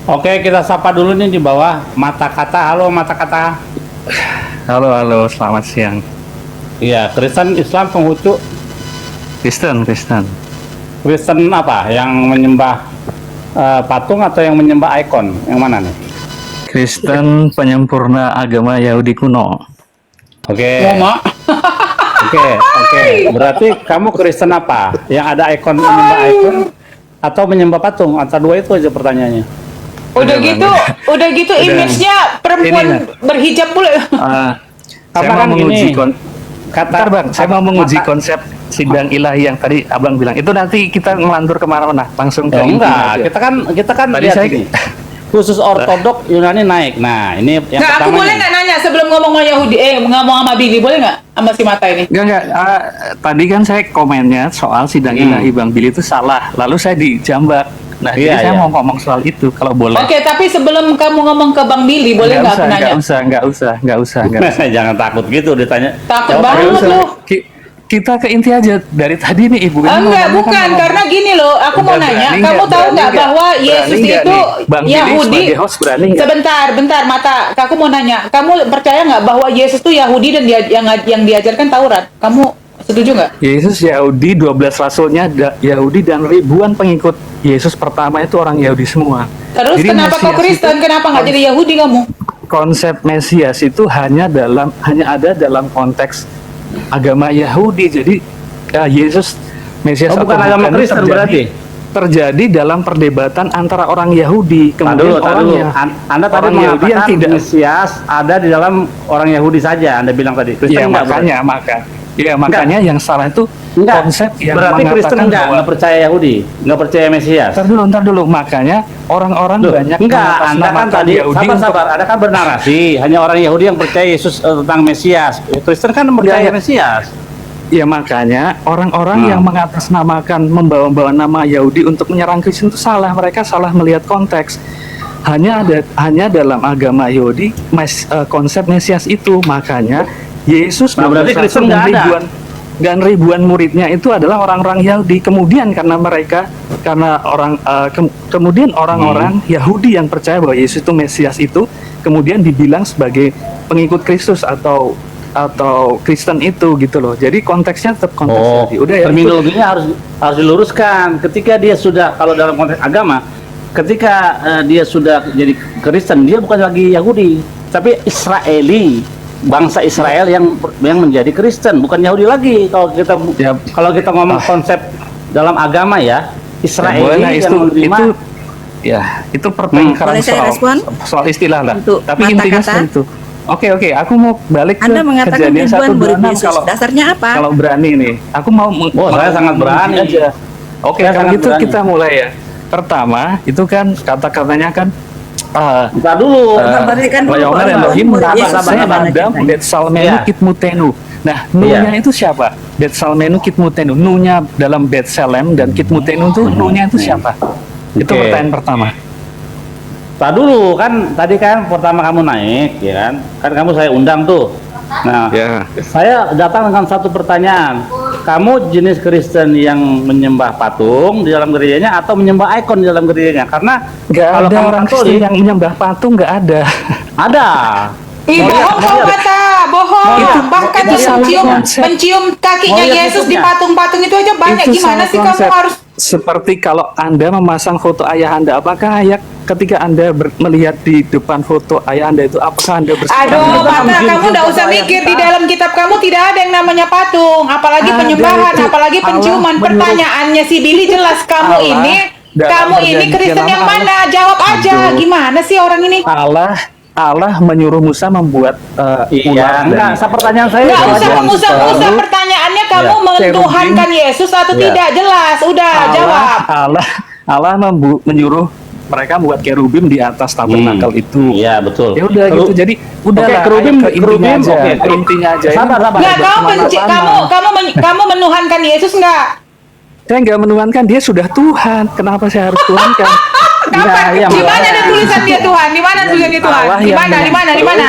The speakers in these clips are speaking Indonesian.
Oke, kita sapa dulu nih di bawah mata kata. Halo mata kata. Halo, selamat siang. Iya, Kristen, Islam, Konghucu. Kristen. Kristen apa? Yang menyembah patung atau yang menyembah ikon? Yang mana nih? Kristen penyempurna agama Yahudi kuno. Oke. Oke. Berarti kamu Kristen apa? Yang ada ikon menyembah ikon atau menyembah patung? Antara dua itu aja pertanyaannya. Udah gitu image-nya perempuan berhijab pula. Saya mau menguji saya mau menguji mata- konsep sidang ilahi yang tadi abang bilang. Itu nanti kita ngelantur kemana-mana, langsung ke intinya enggak, aja. kita kan Tadi lihat saya- ini. Khusus Ortodok Yunani naik. Nah, ini yang Nah, aku pertama boleh nih. nggak nanya sebelum ngomong sama Yahudi, ngomong sama Billy, boleh nggak sama si Mata ini? Enggak. Tadi kan saya komennya soal sidang ilahi Bang Billy itu salah. Lalu saya dijambak. Nah, Iya, jadi saya iya. mau ngomong soal itu kalau boleh. Oke, tapi sebelum kamu ngomong ke Bang Billy, boleh nggak aku nanya? Nggak usah. Jangan takut gitu ditanya. Takut Jawab banget aja. lu. Kita ke inti aja. Dari tadi nih Ibu ini Enggak, ngomongnya bukan. kan Karena gini loh, aku mau Enggak, nanya. berani Kamu nggak? tahu Berani nggak nggak? bahwa Berani Yesus nggak itu nih? Bang Billy Yahudi? sebagai host berani nggak? Bentar, Mata. Aku mau nanya. Kamu percaya nggak bahwa Yesus itu Yahudi dan yang diajarkan Taurat? Kamu setuju nggak? Yesus Yahudi, 12 rasulnya Yahudi dan ribuan pengikut Yesus pertama itu orang Yahudi semua. Terus Jadi kenapa kau Mesias Kristen? itu- Kenapa nggak jadi Yahudi kamu? Konsep Mesias itu hanya ada dalam konteks agama Yahudi. Jadi Yesus Mesias Oh, bukan atau agama bukan Kristen berarti? terjadi dalam perdebatan antara orang Yahudi Tar kemudian dulu. orangnya Anda tadi orang Yahudi yang mengatakan tidak Mesias ada di dalam orang Yahudi saja. Anda bilang tadi. Kristen ya enggak, makanya yang salah itu Enggak. konsep yang Berarti Kristen mengatakan enggak bahwa percaya Yahudi, enggak percaya Mesias. Ntar dulu makanya orang-orang Loh, banyak enggak, Anda kan mengatasnamakan tadi Yahudi sabar, Anda kan bernarasi hanya orang Yahudi yang percaya Yesus tentang Mesias. Kristen kan percaya Enggak. Mesias. Ya makanya orang-orang yang mengatasnamakan membawa-bawa nama Yahudi untuk menyerang Kristen itu salah. Mereka salah melihat konteks. Hanya dalam agama Yahudi konsep Mesias itu. Makanya Yesus Nah, berarti 12 Kristen rasul nggak ada. dan ribuan muridnya itu adalah orang-orang Yahudi. Kemudian kemudian orang-orang Yahudi yang percaya bahwa Yesus itu Mesias itu kemudian dibilang sebagai pengikut Kristus atau Kristen itu gitu loh. Jadi konteksnya tetap konteks Yahudi. Udah ya. Terminologinya harus diluruskan. Ketika dia sudah, kalau dalam konteks agama, ketika dia sudah jadi Kristen, dia bukan lagi Yahudi, tapi Israeli, bangsa Israel yang menjadi Kristen, bukan Yahudi lagi. Kalau kita ngomong konsep dalam agama ya, Israeli boleh, yang menerima. Itu pertengkaran Boleh saya respon? soal istilah lah. Untuk Tapi mata intinya kata? seperti itu. Oke, aku mau balik ke Anda mengatakan kejadian ribuan murid 126 Yesus. Dasarnya apa? Kalau berani nih, aku mau Saya sangat berani aja. Oke, Saya kalau sangat gitu berani. kita mulai ya. Pertama, itu kan kata-katanya kan Bentar dulu. Berikan dulu, Wayomer Pak. Elohim Sabar, Yesus sabar, sabar. Adam Bet Salmenu Iya. Kitmutenu. Nah, nunya itu siapa? Bet Salmenu Kitmutenu. Nunya dalam Bet Salem dan Kitmutenu itu nunya itu siapa? Itu Oke. pertanyaan pertama. Tak dulu kan, tadi kan pertama kamu naik, ya kan? Kan kamu saya undang tuh. Nah, Ya. saya datang dengan satu pertanyaan. Kamu jenis Kristen yang menyembah patung di dalam gerejanya atau menyembah ikon di dalam gerejanya? Karena Nggak kalau ada kamu orang Katolik, Kristen yang menyembah patung, nggak ada. ada. Ih, bohong kau Mata, bohong. Itu- Bahkan itu salah konsep. mencium kakinya Mau lihat Yesus di fotonya? patung-patung itu aja banyak. Itu Gimana salah sih kamu konsep. harus? Seperti kalau Anda memasang foto ayah Anda, apakah ketika Anda melihat di depan foto ayah Anda itu, apakah Anda bersepakat? Aduh, Kita Mata, mungkin kamu juga nggak usah bayar mikir. kita. Di dalam kitab kamu tidak ada yang namanya patung, apalagi Ada penyembahan, itu. apalagi penciuman. Allah menyuruh- Pertanyaannya si Billy jelas, kamu Allah ini dalam perjanjian Kristen yang lama mana? Jawab aja. Aduh. Gimana sih orang ini? Allah menyuruh Musa membuat Iya, ular enggak. Pertanyaan saya Nggak itu usah aja. mengusah-ngusah pertanyaannya. Kamu Ya, mentuhankan Yesus atau Ya. tidak? Jelas, udah jawab. Allah menyuruh mereka membuat kerubim di atas tabernakel itu. Iya, betul. Ya udah gitu. Jadi udah Oke, lah, kerubim, ayo ke intinya aja. oke. Ke intinya aja. Sabar, Ini sabar. Nggak, kemana-mana. kamu menuhankan Yesus nggak? Saya nggak menuhankan, dia sudah Tuhan. Kenapa saya harus tuhankan? Kapan? iya, Di mana makanya. ada tulisan dia Tuhan? Di mana tulisan dia Tuhan? Allah Di yang mana? Di mana? Di mana?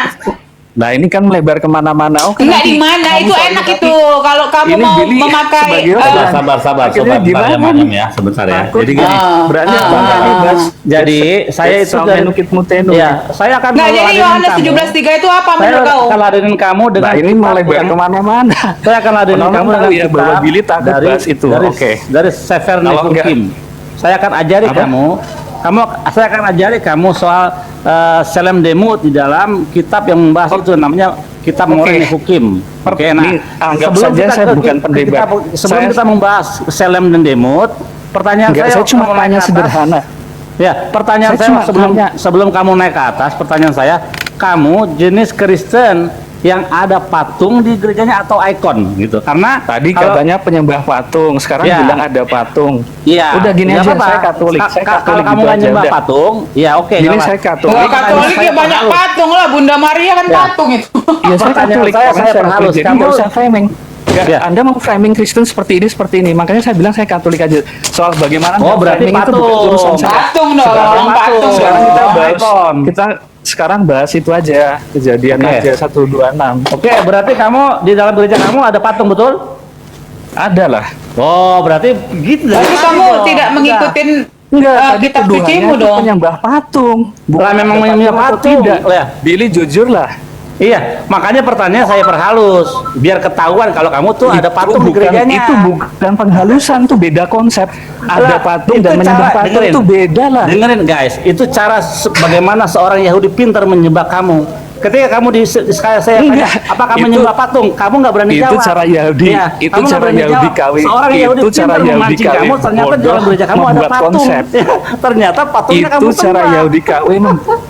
Nah ini kan melebar kemana-mana. Oke, Enggak nanti di mana kamu itu soalnya enak tapi itu. Kalau kamu ini mau Billy memakai sebagai Sabar, orang. sabar, sabar, Akhirnya sobat. gimana Bentar ya, nih? Madam ya, sebentar ya. Takut. Jadi gini, Berani apa enggak nih, Bas? jadi saya itu Betsal dari Menu Kitmutenu. ya, saya akan Nah, jadi meladenin Yohanes kamu. 17:3 itu apa Saya menurut kau? akan ladenin kamu dengan Nah ini kitab melebar yang- kemana-mana. Saya akan ladenin Penonton kamu tahu dengan ya bahwa kitab Billy takut bahas itu. dari, Oke. dari Sefer Kalau enggak- Nehukim. Saya akan ajari Apa? saya akan ajari kamu soal Selem Demut di dalam kitab yang membahas itu namanya kitab Oke. Moreh Nehukim. Oke, nah Ini anggap saja saya bukan pendebat. sebelum Saya- kita membahas Selem dan Demut, pertanyaan Enggak, saya cuma kamu naik tanya ke atas. sederhana. Ya, pertanyaan Saya saya, cuma sebelum tanya. sebelum kamu naik ke atas, pertanyaan saya, kamu jenis Kristen yang ada patung di gerejanya atau ikon gitu? Karena Tadi kalau- katanya penyembah patung, sekarang Ya. bilang ada patung. Iya. Udah gini nggak aja, apa-apa. saya Katolik. Saya Kalau Katolik kamu gitu nggak aja, nyembah udah. patung, ya oke. Ini nggak apa. saya Katolik. Kalau Katolik Saya ya banyak perhalus. patung lah, Bunda Maria kan Ya. patung itu. Iya, saya Pertanyaan Katolik. saya Karena perhalus. Katolik. Jadi Kamu- nggak usah framing. Nggak, Ya. Anda mau framing Kristen seperti ini. Makanya saya bilang saya Katolik aja. Soal bagaimana Oh, berarti framing itu bukan patung. urusan saya. Patung dong, Sekarang patung. Sekarang kita Oh, bahas, ikon. kita sekarang bahas itu aja, kejadian Oke. aja 126. Oke, berarti kamu di dalam gereja kamu ada patung, betul? Ada lah. Oh, berarti gitu. Tapi kamu Oh, tidak udah. mengikutin Enggak, tadi kitab tuduhannya sucimu itu dong. penyembah patung. Lah, memang ada menyembah atau patung. Tidak. Oh, ya. Billy jujur lah. Iya, makanya pertanyaan saya perhalus biar ketahuan kalau kamu tuh ada patung di gerejanya. Itu bukan penghalusan, tuh beda konsep. Ada Lah, patung itu dan menyembah cara- patung dengerin. itu beda lah. Dengerin guys, itu cara bagaimana seorang Yahudi pintar menyembah kamu. Ketika kamu saya tanya, Enggak, apa kamu itu- menyembah patung? Kamu nggak berani itu jawab. cara Yahudi, Iya, itu kamu nggak cara berani Yahudi jawab. KW, Seorang Yahudi itu cara pintar Yahudi memancing KW, kamu, ternyata di dalam bodoh, gereja kamu ada membuat patung. konsep. Ternyata patungnya kamu Itu cara sembah. Yahudi KW,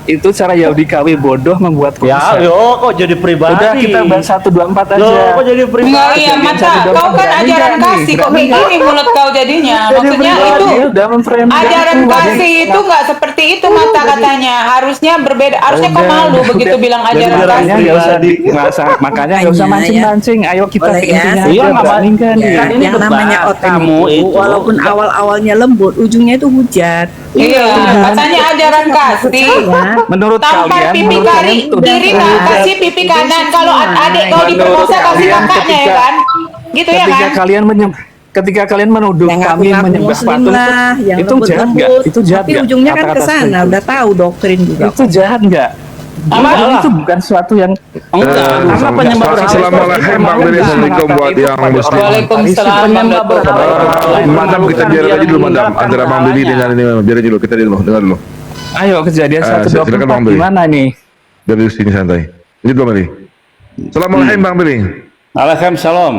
itu cara Yahudi KW bodoh membuat Ya, konsep. yo kok jadi pribadi. Udah kita bahas 124 aja. Loh, kok jadi Enggak, pribadi? iya, Kejadian mata. satu, dua, Kau kan berani ajaran nggak nih? kasih, kok Berani kayak gini mulut kau jadinya. Maksudnya pribadi. itu Dia udah memframing ajaran itu. kasih itu nggak seperti itu mata katanya. Harusnya berbeda. Harusnya kau Udah, malu udah. begitu bilang ajaran Jadi kasih. Makanya nggak usah makanya nggak usah Makanya, mancing-mancing. Ayo kita Boleh ke ya, intinya Iya, aja. nggak Berani nggak nih? Ya, Kan ini yang debat. namanya Kamu otentik itu walaupun nggak- awal-awalnya lembut, ujungnya itu hujat. Iya, katanya ajaran kasih. Menurut Tampar kalian, pipi menurut kiri, kalian tuh kiri udah, nah, udah. kasih pipi kanan. Kalau adik kau Menurut diperkosa kasih kalian kakaknya ya ketika- kan? Gitu ya ketika kan? kalian ketika kalian menuduh Yang kami ngaku-ngaku menyembah muslim patung lah, yang itu jahat nggak? lembut-lembut. Itu jahat Tapi nggak? ujungnya kan Kata-kata ke sana, seperti itu. udah tahu doktrin juga. Itu jahat nggak? Enggak Jadi lah. itu bukan sesuatu yang Enggak, karena penyembah berhala itu Assalamualaikum Bang Billy, assalamualaikum buat yang muslim. Waalaikumsalam. Penyembah berhala. Madam kita biar aja dulu madam, antara Bang Billy dengan ini biar aja dulu kita dulu dengar dulu. Ayo kejadian silakan, Bang 124 Billy. gimana nih? Dari sini santai. Ini dulu Bang Billy. Assalamualaikum Bang Billy. Alaihissalam.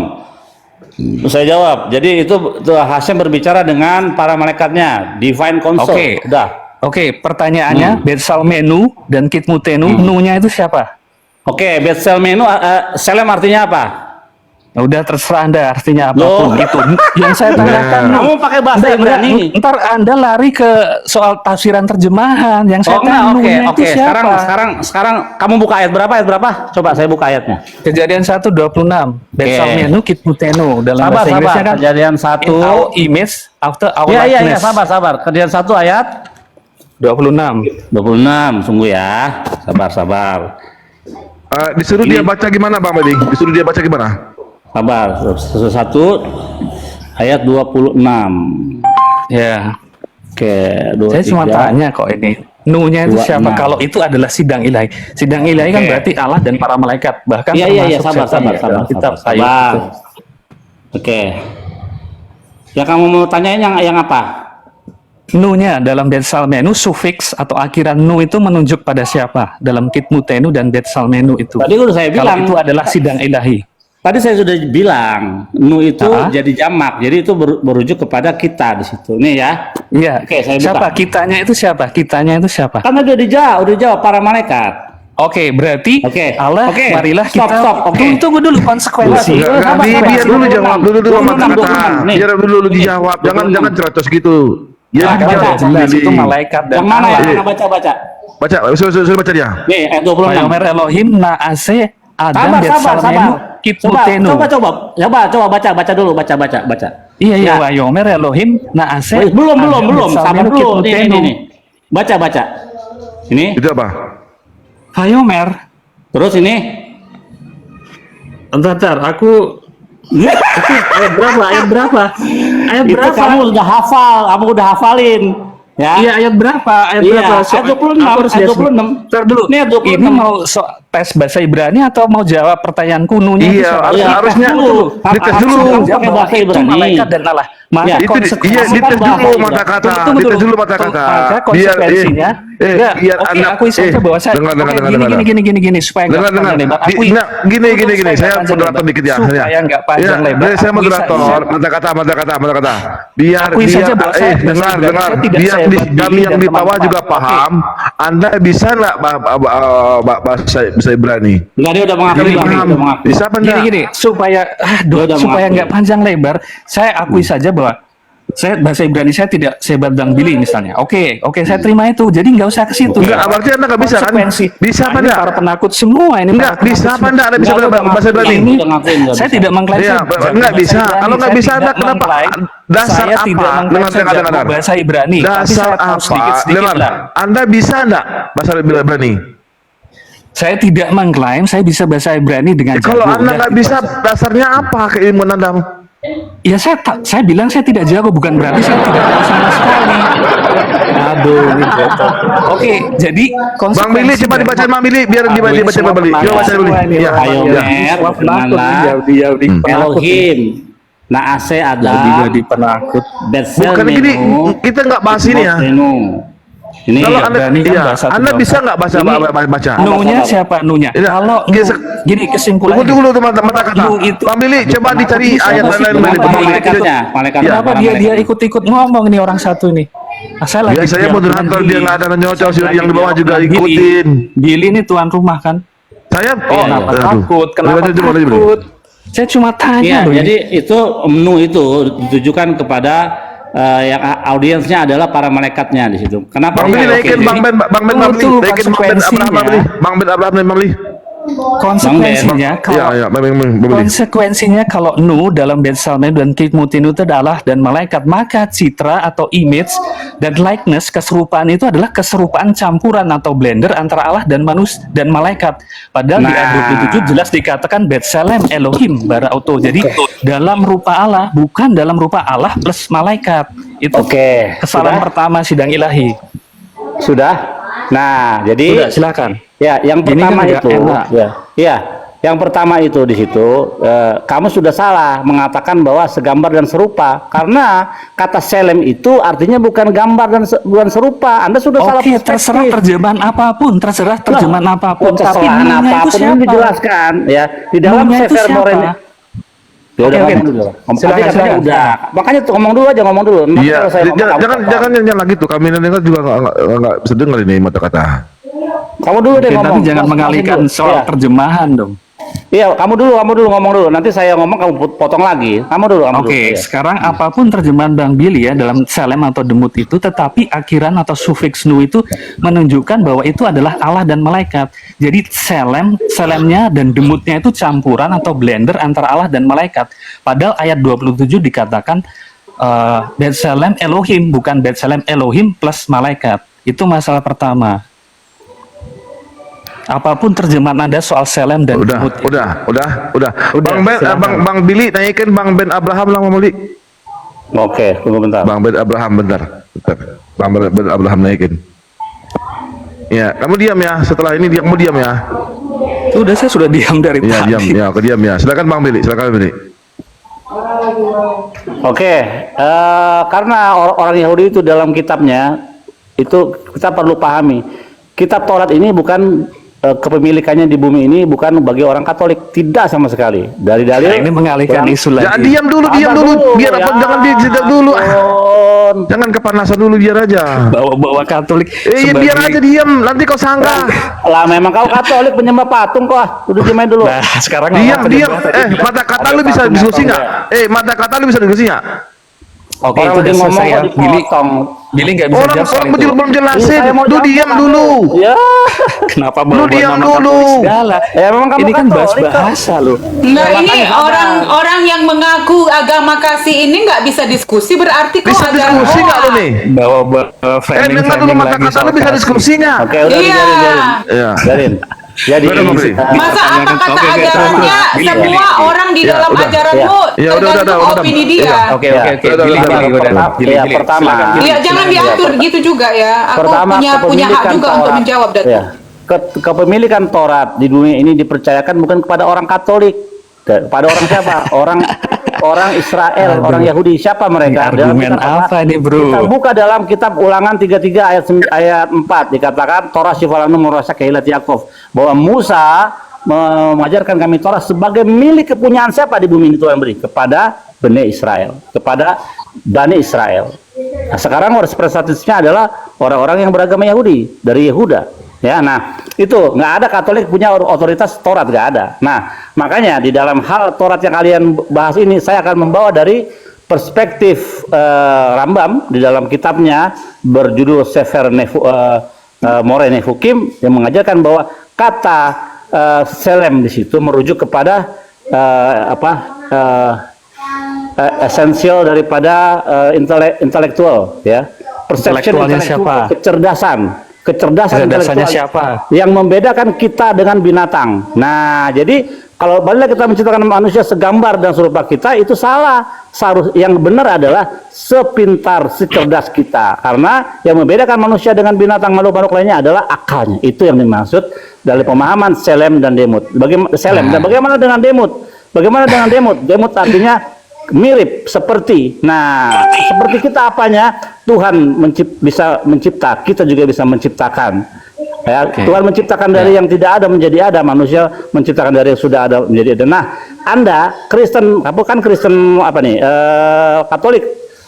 Saya jawab. Jadi itu Hasyim berbicara dengan para malaikatnya, divine council. Oke. Udah. Oke, pertanyaannya Betsal Menu dan Kitmutenu, Nu-nya itu siapa? Oke, Betsel Menu, Selem artinya apa? Nah, udah terserah Anda artinya Loh. apapun itu. Yang saya tanyakan. Kamu pakai bahasa Ibrani. Ntar Anda lari ke soal tafsiran terjemahan. Yang saya Oh enggak, tanya oke, Nu-nya itu oke. siapa? Sekarang kamu buka ayat berapa? Ayat berapa? Coba saya buka ayatnya. Kejadian 1:26. Betsal Oke. Menu Kitmutenu dalam Sabar, bahasa sabar. Inggrisnya kan Kejadian in 1. our image after our Iya, iya, likeness. sabar. Kejadian 1 ayat 26. 26, sungguh ya. Sabar. Disuruh dia baca gimana Bang Billy? Disuruh dia baca gimana? Sabar. 1 ayat 26. Ya. Oke, 23. Saya cuma tanya kok ini. Nu-nya itu 26. siapa? Kalau itu adalah sidang ilahi. Sidang ilahi kan Oke. berarti Allah dan para malaikat. Bahkan Iya, termasuk sabar, setan ya, dalam kitab Ayub itu. Oke. Ya kamu mau tanyain yang apa? Nu-nya dalam Betsal Menu sufiks atau akhiran nu itu menunjuk pada siapa? Dalam Kitmutenu dan Betsal Menu itu. Tadi udah saya Kalau bilang. itu adalah sidang ilahi. Tadi saya sudah bilang, nu itu Ah. jadi jamak. Jadi itu berujuk kepada kita di situ. Nih ya. Iya. Oke, saya buka. Siapa? Kitanya itu siapa? Kitanya itu siapa? Kan udah dijawab para malaikat. Oke, berarti Oke, Allah, oke. marilah Stop, kita stop, oke. tunggu dulu konsekuensi. Enggak, sabar, sabar. Biar dulu 26. jawab dulu 26, kata-kata. 26. Nih. Biar dulu dijawab. Jangan 26. cerocos gitu. Ya Nah, dijawab kan Bang jelas Billy. itu malaikat dan Yang mana Allah. yang mana baca? Baca, suruh baca dia. Nih, ayat 26. Wayomer Elohim naase Adam Sabar. Betsal Menu Kitmutenu. Coba baca dulu, baca. Iya, Ya. Wayomer Elohim naase Belum. Adam Betsal Sabar Menu dulu. Nih. Kitmutenu. Baca. Ini. Itu apa? Wayomer Terus ini Ntar, aku itu ayat berapa? Ayat itu berapa? kamu udah hafal, kamu udah hafalin. Ya. Iya, ayat berapa? Ayat Iya, berapa? ayat 26, Aku harus ayat lihat. 26. Ntar dulu. Ini ayat 26. Ini mau tes bahasa Ibrani atau mau jawab pertanyaan kunonya? Iya, itu siapa? harus- Iya, harusnya tes dulu. dites dulu. Kamu Jawab pakai bahwa bahasa itu Ibrani. malaikat dan Allah. Maka Ya. Itu konsekuensinya iya dites bahasa dulu Ibrani. kata-kata, Tunggu dites dulu. dulu kata-kata. Maka konsekuensinya biar oke, anak akui saja bahwa saya dengar gini supaya nggak dengar panjang lebar. Akui. Nah, gini Supaya saya nggak panjang moderator lebar. dikit ya. Supaya nggak panjang Ya, lebar. saya akui moderator, saja. kata-kata. Biar Akui saja bahwa saya dengar. saya tidak Biar sehebat kami Billy yang dan di bawah teman-teman. juga Oke. paham. Anda bisa nggak bahasa Ibrani? Enggak, dia udah mengakui, Jadi Bang. paham. Dia udah mengakui. Bisa apa enggak? Gini supaya Dia udah supaya mengaku. nggak panjang lebar, saya akui saja bahwa saya bahasa Ibrani saya tidak sehebat Bang Billy misalnya. Oke, saya terima itu. Jadi nggak usah ke situ. Enggak, berarti Anda nggak bisa kan? Konsekuensi. Bisa apa Ini enggak? para penakut semua ini. Enggak, para penakut bisa apa semua. enggak? Anda bisa Enggak, bahasa udah Ibrani? ngakuin. Udah ngakuin, nggak Saya bisa. tidak mengklaim Iya, saya jago enggak bahasa bisa. Ibrani. Kalau nggak Saya bisa, tidak Anda kenapa? mengklaim. Dasar Saya apa? tidak mengklaim saya jago Dengar. bahasa Ibrani. Tapi Dasar saya tahu apa? sedikit-sedikit Dengar. lah. Anda bisa enggak bahasa Ibrani? Saya tidak mengklaim saya bisa bahasa Ibrani dengan Kalau jago. Anda Udah, nggak gitu bisa, aja. dasarnya apa keilmuan Anda? Ya saya bilang saya tidak jago, bukan berarti saya tidak tahu sama sekali. Aduh, gitu. Oke, jadi Bang Billy, coba dibacain Bang Billy, biar dibaca Bang Billy. Coba baca dulu. Iya, Ayo, iya. Mer, kenanlah Elohim. Naase ada Jadi penakut. Betsel Bukan gini, kita nggak bahas ini ya. Ini Kalau ya, Anda, berani kan iya, bahasa Anda Tuhan. bisa nggak baca baca? Nu-nya siapa nu-nya? Iya. Kalau Iya, gini kesimpulannya. Tunggu dulu tuh mata kata. Nu itu Bang Billy, coba dicari bisa ayat masih lain kenapa Bang Billy. malaikatnya, malaikatnya. Iya. Kenapa dia ikut-ikut ngomong nih orang satu nih? Saya lagi Biasanya diam moderator dengan dia Billy. nggak ada nyocok, Saya yang di bawah lagi juga diam dengan Billy. ikutin. Billy ini tuan rumah kan? Saya Kenapa aduh. takut? Kenapa Coba, coba, coba. takut? Saya cuma tanya Iya, loh. jadi itu menu itu ditujukan kepada yang audiensnya adalah para malaikatnya di situ. Kenapa? Bang Billy Oke, naikin jadi Bang Ben Bang Billy, Itu naikin Bang Ben Abraham Bang Billy. Bang Ben Abraham Bang Billy. konsekuensinya Iya, kalau iya, Bang Billy. konsekuensinya kalau nu dalam Bet Salmen dan Kitmutin itu adalah dan malaikat, maka citra atau image dan likeness keserupaan itu adalah keserupaan campuran atau blender antara Allah dan manusia dan malaikat. Padahal di ayat 27 jelas dikatakan Bet Salem Elohim bara auto. Jadi dalam rupa Allah, bukan dalam rupa Allah plus malaikat. Itu Oke, kesalahan sudah? pertama sidang ilahi. Sudah? Nah, jadi Sudah, silakan. ya, yang Ini pertama kan nggak itu, enak. ya, yang pertama itu di situ kamu sudah salah mengatakan bahwa segambar dan serupa karena kata selem itu artinya bukan gambar dan bukan serupa. Anda sudah salah Oke, perspektif. terserah terjemahan apapun, terserah terjemahan apapun. Tapi Kesalahan nunya itu apapun ini siapa? dijelaskan ya di dalam Nunya itu Sefer siapa? Moren. Ya udah Oke, ngomong dulu. silakan, Tadi katanya silakan. udah. Makanya tuh ngomong dulu aja, ngomong dulu. Nanti Iya, kalau saya ngomong, kamu jangan potong. jangan lagi tuh. Kami nanti juga nggak bisa dengar ini mata kata. Kamu dulu deh Oke, ngomong. tapi jangan Mas- mengalihkan Mas dulu. soal Iya. terjemahan dong. Iya, kamu dulu ngomong dulu. Nanti saya ngomong kamu potong lagi. Kamu dulu. Oke, Iya. sekarang apapun terjemahan Bang Billy ya dalam selem atau demut itu, tetapi akhiran atau sufiks nu itu menunjukkan bahwa itu adalah Allah dan malaikat. Jadi selemnya dan demutnya itu campuran atau blender antara Allah dan malaikat. Padahal ayat 27 dikatakan Bet Selem Elohim, bukan Bet Selem Elohim plus malaikat. Itu masalah pertama. Apapun terjemahan Anda soal selem dan demut. Udah. Udah, Bang Ben, silakan. Bang Billy naikin Bang Ben Abraham lah Bang Billy. Oke, tunggu bentar. Bang Ben Abraham bentar. Bang Ben Abraham naikin. Ya, kamu diam ya. Setelah ini kamu diam ya. Udah, saya sudah diam dari Iya, tadi. diam. Ya, aku diam ya. Silakan Bang Billy, silakan Bang Billy. Oke, karena orang Yahudi itu dalam kitabnya itu kita perlu pahami. Kitab Taurat ini bukan kepemilikannya di bumi ini bukan bagi orang Katolik, tidak sama sekali. Dari dalil. Nah, ini mengalihkan isu lagi. Jangan diam dulu, biar apa jangan dijeda dulu. Jangan kepanasan dulu biar aja. Bawa-bawa Katolik. Biar aja diam, nanti kau sanggah. Lah memang kau Katolik penyembah patung kok. Udah diam aja dulu. Nah, sekarang Diam. tadi bilang Mata kata ada lu bisa patung diskusi atau nggak? enggak. Mata kata lu bisa diskusi nggak? Oke, Orang itu lagi udah ngomong selesai ya. kok dipotong. Billy nggak bisa Orang jawab soal itu. belum jelasin. Iya, saya mau Lu jawab, diam Pak. dulu. Ya. Kenapa Lu bawa diam nama dulu. Katolik segala? Ya, memang kamu Ini kan bahas Katolik, kok. bahasa loh. Enggak, Ya, ini makanya sadar. orang-orang yang mengaku agama kasih ini nggak bisa diskusi, berarti kok Bisa ajaran diskusi nggak lu hoax. nih? Bawa Dengar dulu mata kata lu bisa diskusi nggak? Oke, udah Iya. biarin. Iya. Biarin. Jadi Gimana, Bang Billy? Masa apa kata Oke, ajarannya Billy, semua Billy. orang di Ya, dalam udah. ajaranmu Ya, udah, tergantung udah. opini dia. Iya. Oke, Ya. oke. Udah, Billy, udah, Billy, udah. udah. Billy, Ya, Billy. pertama. Silakan, Billy. Iya, jangan diatur gitu juga ya. Aku punya hak kepemilikan juga untuk Taurat. menjawab Datuk. Ya. Kepemilikan Taurat di dunia ini dipercayakan bukan kepada orang Katolik, kepada orang siapa? orang Israel, Aduh. orang Yahudi. Siapa mereka? Ini argumen apa nih, bro? Kita buka dalam kitab Ulangan 33 ayat 4 dikatakan Torah Shifalanu merasa kehilat Yakov, bahwa Musa mengajarkan kami Torah sebagai milik kepunyaan siapa di bumi ini Tuhan beri? Kepada Bani Israel, kepada Bani Israel. Nah, sekarang representatifnya adalah orang-orang yang beragama Yahudi dari Yehuda. Ya, nah itu nggak ada Katolik punya otoritas Taurat, nggak ada. Nah, makanya di dalam hal Taurat yang kalian bahas ini, saya akan membawa dari perspektif Rambam di dalam kitabnya berjudul Sefer Moreh Nefukim, yang mengajarkan bahwa kata selem di situ merujuk kepada esensial daripada intelektual, ya, Intelektualnya siapa? kecerdasan Kecerdasannya intelektual siapa? yang membedakan kita dengan binatang. Nah, jadi kalau bila kita menciptakan manusia segambar dan serupa kita, itu salah. Yang benar adalah sepintar, secerdas kita. Karena yang membedakan manusia dengan binatang makhluk-makhluk lainnya adalah akalnya. Itu yang dimaksud dari pemahaman Selem dan Demut. Bagaimana dengan Demut? Bagaimana dengan Demut? Demut artinya mirip, seperti. Nah, seperti kita apanya? Tuhan bisa mencipta, kita juga bisa menciptakan. Ya, Tuhan menciptakan dari yang tidak ada menjadi ada, manusia menciptakan dari yang sudah ada menjadi ada. Nah, Anda Kristen, Katolik,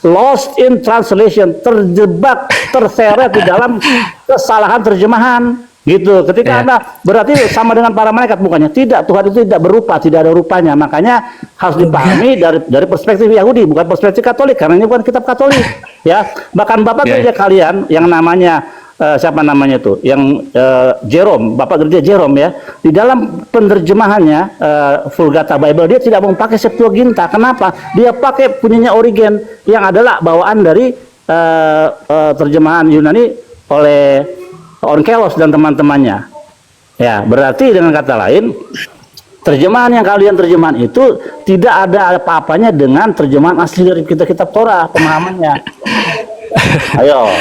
lost in translation, terjebak, terseret di dalam kesalahan terjemahan. Gitu. Ketika Anda berarti sama dengan para malaikat, bukannya tidak, Tuhan itu tidak berupa, tidak ada rupanya. Makanya harus dipahami dari perspektif Yahudi, bukan perspektif Katolik, karena ini bukan kitab Katolik, ya. Bahkan Bapak gereja kalian yang namanya siapa namanya itu, yang Jerome, Bapak gereja Jerome, ya, di dalam penerjemahannya Vulgata Bible, dia tidak memakai Septuaginta. Kenapa? Dia pakai punyanya Origen yang adalah bawaan dari terjemahan Yunani oleh Onkelos dan teman-temannya. Ya, berarti dengan kata lain, terjemahan yang kalian terjemahan itu tidak ada apa-apanya dengan terjemahan asli dari kitab Torah, pemahamannya. Ayo.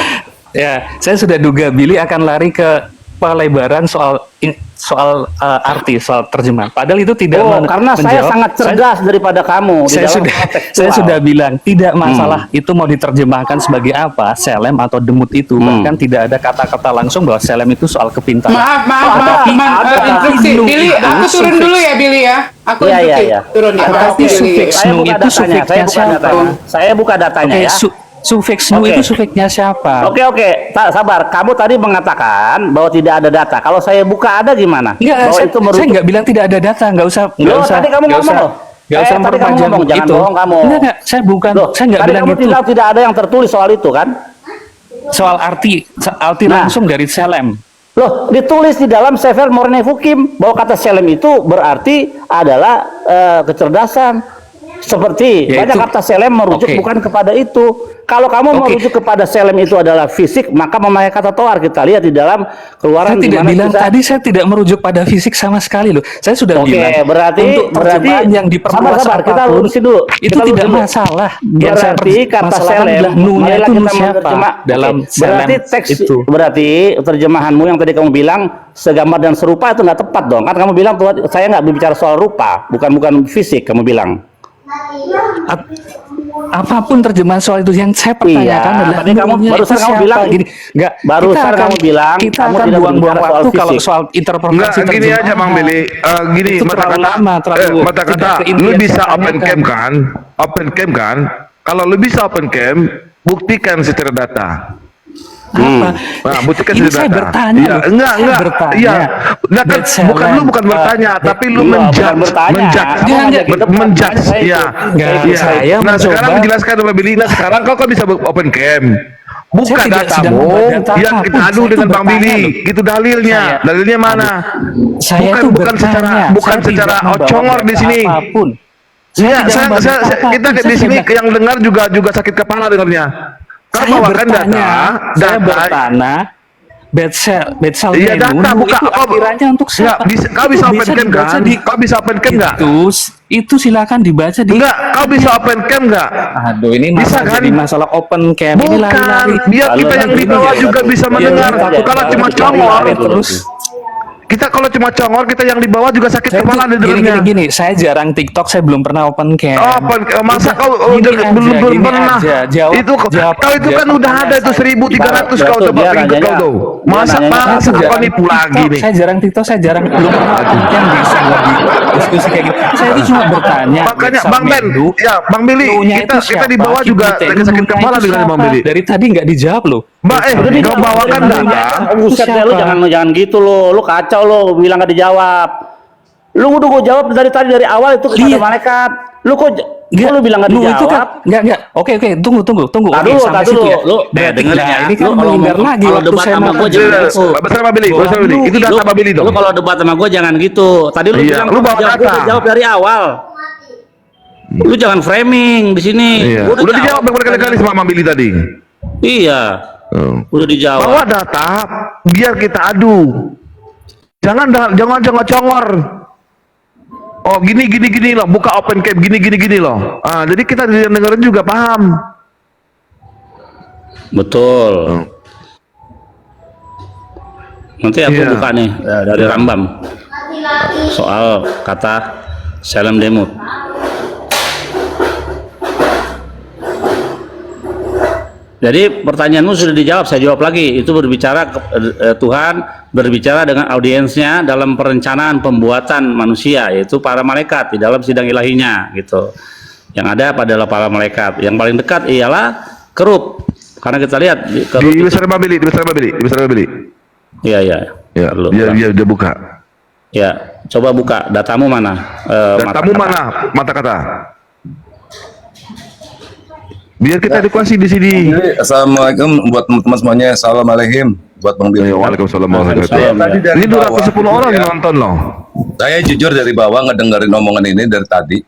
Ya, saya sudah duga Billy akan lari ke pelebaran soal arti, soal terjemahan. Padahal itu tidak karena saya sangat cerdas daripada kamu. Saya sudah bilang tidak masalah itu mau diterjemahkan sebagai apa, selem atau demut itu, bahkan tidak ada kata-kata langsung bahwa selem itu soal kepintaran. Maaf, instruksi. Billy, aku turun dulu ya, Billy ya. Aku turun ya. Tapi sufiks nu itu sufiksnya siapa? Saya buka datanya ya. Sufiks nu itu sufiksnya siapa? Oke, sabar. Kamu tadi mengatakan bahwa tidak ada data. Kalau saya buka ada gimana? Enggak, saya nggak bilang tidak ada data. Nggak usah. Tadi kamu ngomong loh. Nggak usah memperpanjang jangan itu. bohong kamu. Enggak, saya nggak bilang kamu itu. Tidak ada yang tertulis soal itu kan? Soal arti langsung dari selem. Loh, ditulis di dalam Sefer Moreh Nefukim bahwa kata selem itu berarti adalah kecerdasan. Seperti banyak kata selem merujuk bukan kepada itu. Kalau kamu merujuk kepada selem itu adalah fisik, maka memakai kata toar. Kita lihat di dalam Keluaran. Saya tidak bilang tadi, saya tidak merujuk pada fisik sama sekali loh. Saya sudah bilang berarti yang diperluas kita lurusin dulu. Itu tidak masalah. Berarti kata selem nunya itu nu siapa dalam selem itu. Berarti terjemahanmu yang tadi kamu bilang segambar dan serupa itu nggak tepat dong. Kan kamu bilang Tuhan, saya nggak berbicara soal rupa, bukan fisik. Kamu bilang. Apapun terjemahan soal itu yang saya pertanyakan adalah barusan kamu bilang gini, kamu bilang kita akan buang-buang waktu kalau soal interpretasi terjemahan. Gini aja Bang Billy, gini mata-kata lu bisa open camp kan? Kalau lu bisa open camp, buktikan secara data. Apa? Nah, buktikan ini secara saya data. bertanya. Ya, enggak. Iya. Nah, kan bukan bertanya, tapi lu menjudge. Ya. Nah, sekarang menjelaskan sama Billy. Nah, sekarang kau kan bisa open camp. Buka datamu yang kita adu dengan Bang Billy. Gitu dalilnya. Dalilnya mana? Bukan secara ocongor di sini. Iya, kita di sini yang dengar juga sakit kepala dengarnya. Saya bertanya Betsel Iya, menu data buka. itu akhirannya untuk Enggak, siapa? bisa, kau bisa Itu open cam dibaca kan? Kau bisa open cam enggak? Itu silakan dibaca di. Enggak, kau bisa open cam enggak? Aduh, ini Bisa masalah kan? jadi masalah open cam. Ini Bukan, lari-lari. biar kita yang di bawah juga bisa mendengar. Kalau cuma congor, terus. kita kalau cuma congor, kita yang di bawah juga sakit kepala dengernya. Gini, saya jarang TikTok, saya belum pernah open cam. Masa kau Gini aja, belum gini pernah? aja. Jawab- Itu jawab kau itu kan aja udah ada itu 1.300 kau Betul, coba dia ikut kau nanyanya. tuh. Dia Masa nanyanya. masa kau nipu lagi nih? Saya jarang TikTok, saya jarang belum pernah open cam bisa lagi diskusi kayak gitu. Saya itu cuma bertanya. Makanya Betsel Bang Ben, menu, ya Bang Billy, menunya kita itu kita di siapa? bawah juga Kita lagi sakit menunya kepala itu dengan Bang siapa? Billy. Dari tadi nggak dijawab loh. Mbak, kau bawakan data. Buset deh, lu jangan gitu lo kacau lo bilang gak dijawab. Lu udah gue jawab dari tadi dari awal itu kepada Iya. malaikat. Lu kok lu bilang gak Lu dijawab? itu kan enggak. Oke, tunggu. Nah, Oke, dulu, sampai nah, dulu. situ ya. Lu Berarti dengerin ya. ini kan Lu kalau menghindar ngomong- lagi kalau waktu debat saya sama makan. gua jangan gitu. Bersama Billy, bersama Billy. Itu data Bang Billy dong. Lu kalau debat sama gue jangan gitu. Tadi lu Iya, bilang lu bawa jawab, data. gua jawab dari awal. Lu jangan framing di sini. Iya. Gua Udah dijawab berkali-kali sama Bang Billy tadi. Iya. Udah dijawab. Bawa data biar kita adu. Jangan congor. Oh gini loh, buka open cam gini loh. Jadi kita dengerin juga paham. Betul. Nanti aku Iya. buka nih dari Rambam soal kata Salam Demut. Jadi pertanyaanmu sudah dijawab, saya jawab lagi. Itu berbicara Tuhan berbicara dengan audiensnya dalam perencanaan pembuatan manusia, yaitu para malaikat di dalam sidang ilahinya, gitu. Yang ada adalah para malaikat. Yang paling dekat ialah kerub. Karena kita lihat kerub. Di besar Bang Billy. Iya. Ya, dia buka. Ya, coba buka datamu mana? Datamu mana? Mata kata. Biar kita edukasi di sini. Jadi, assalamualaikum buat teman-teman semuanya. Assalamualaikum buat Bang Billy. Waalaikumsalam. Tadi dari Ini 210 bawah, orang ya. yang nonton loh. Saya jujur dari bawah ngedengerin omongan ini dari tadi.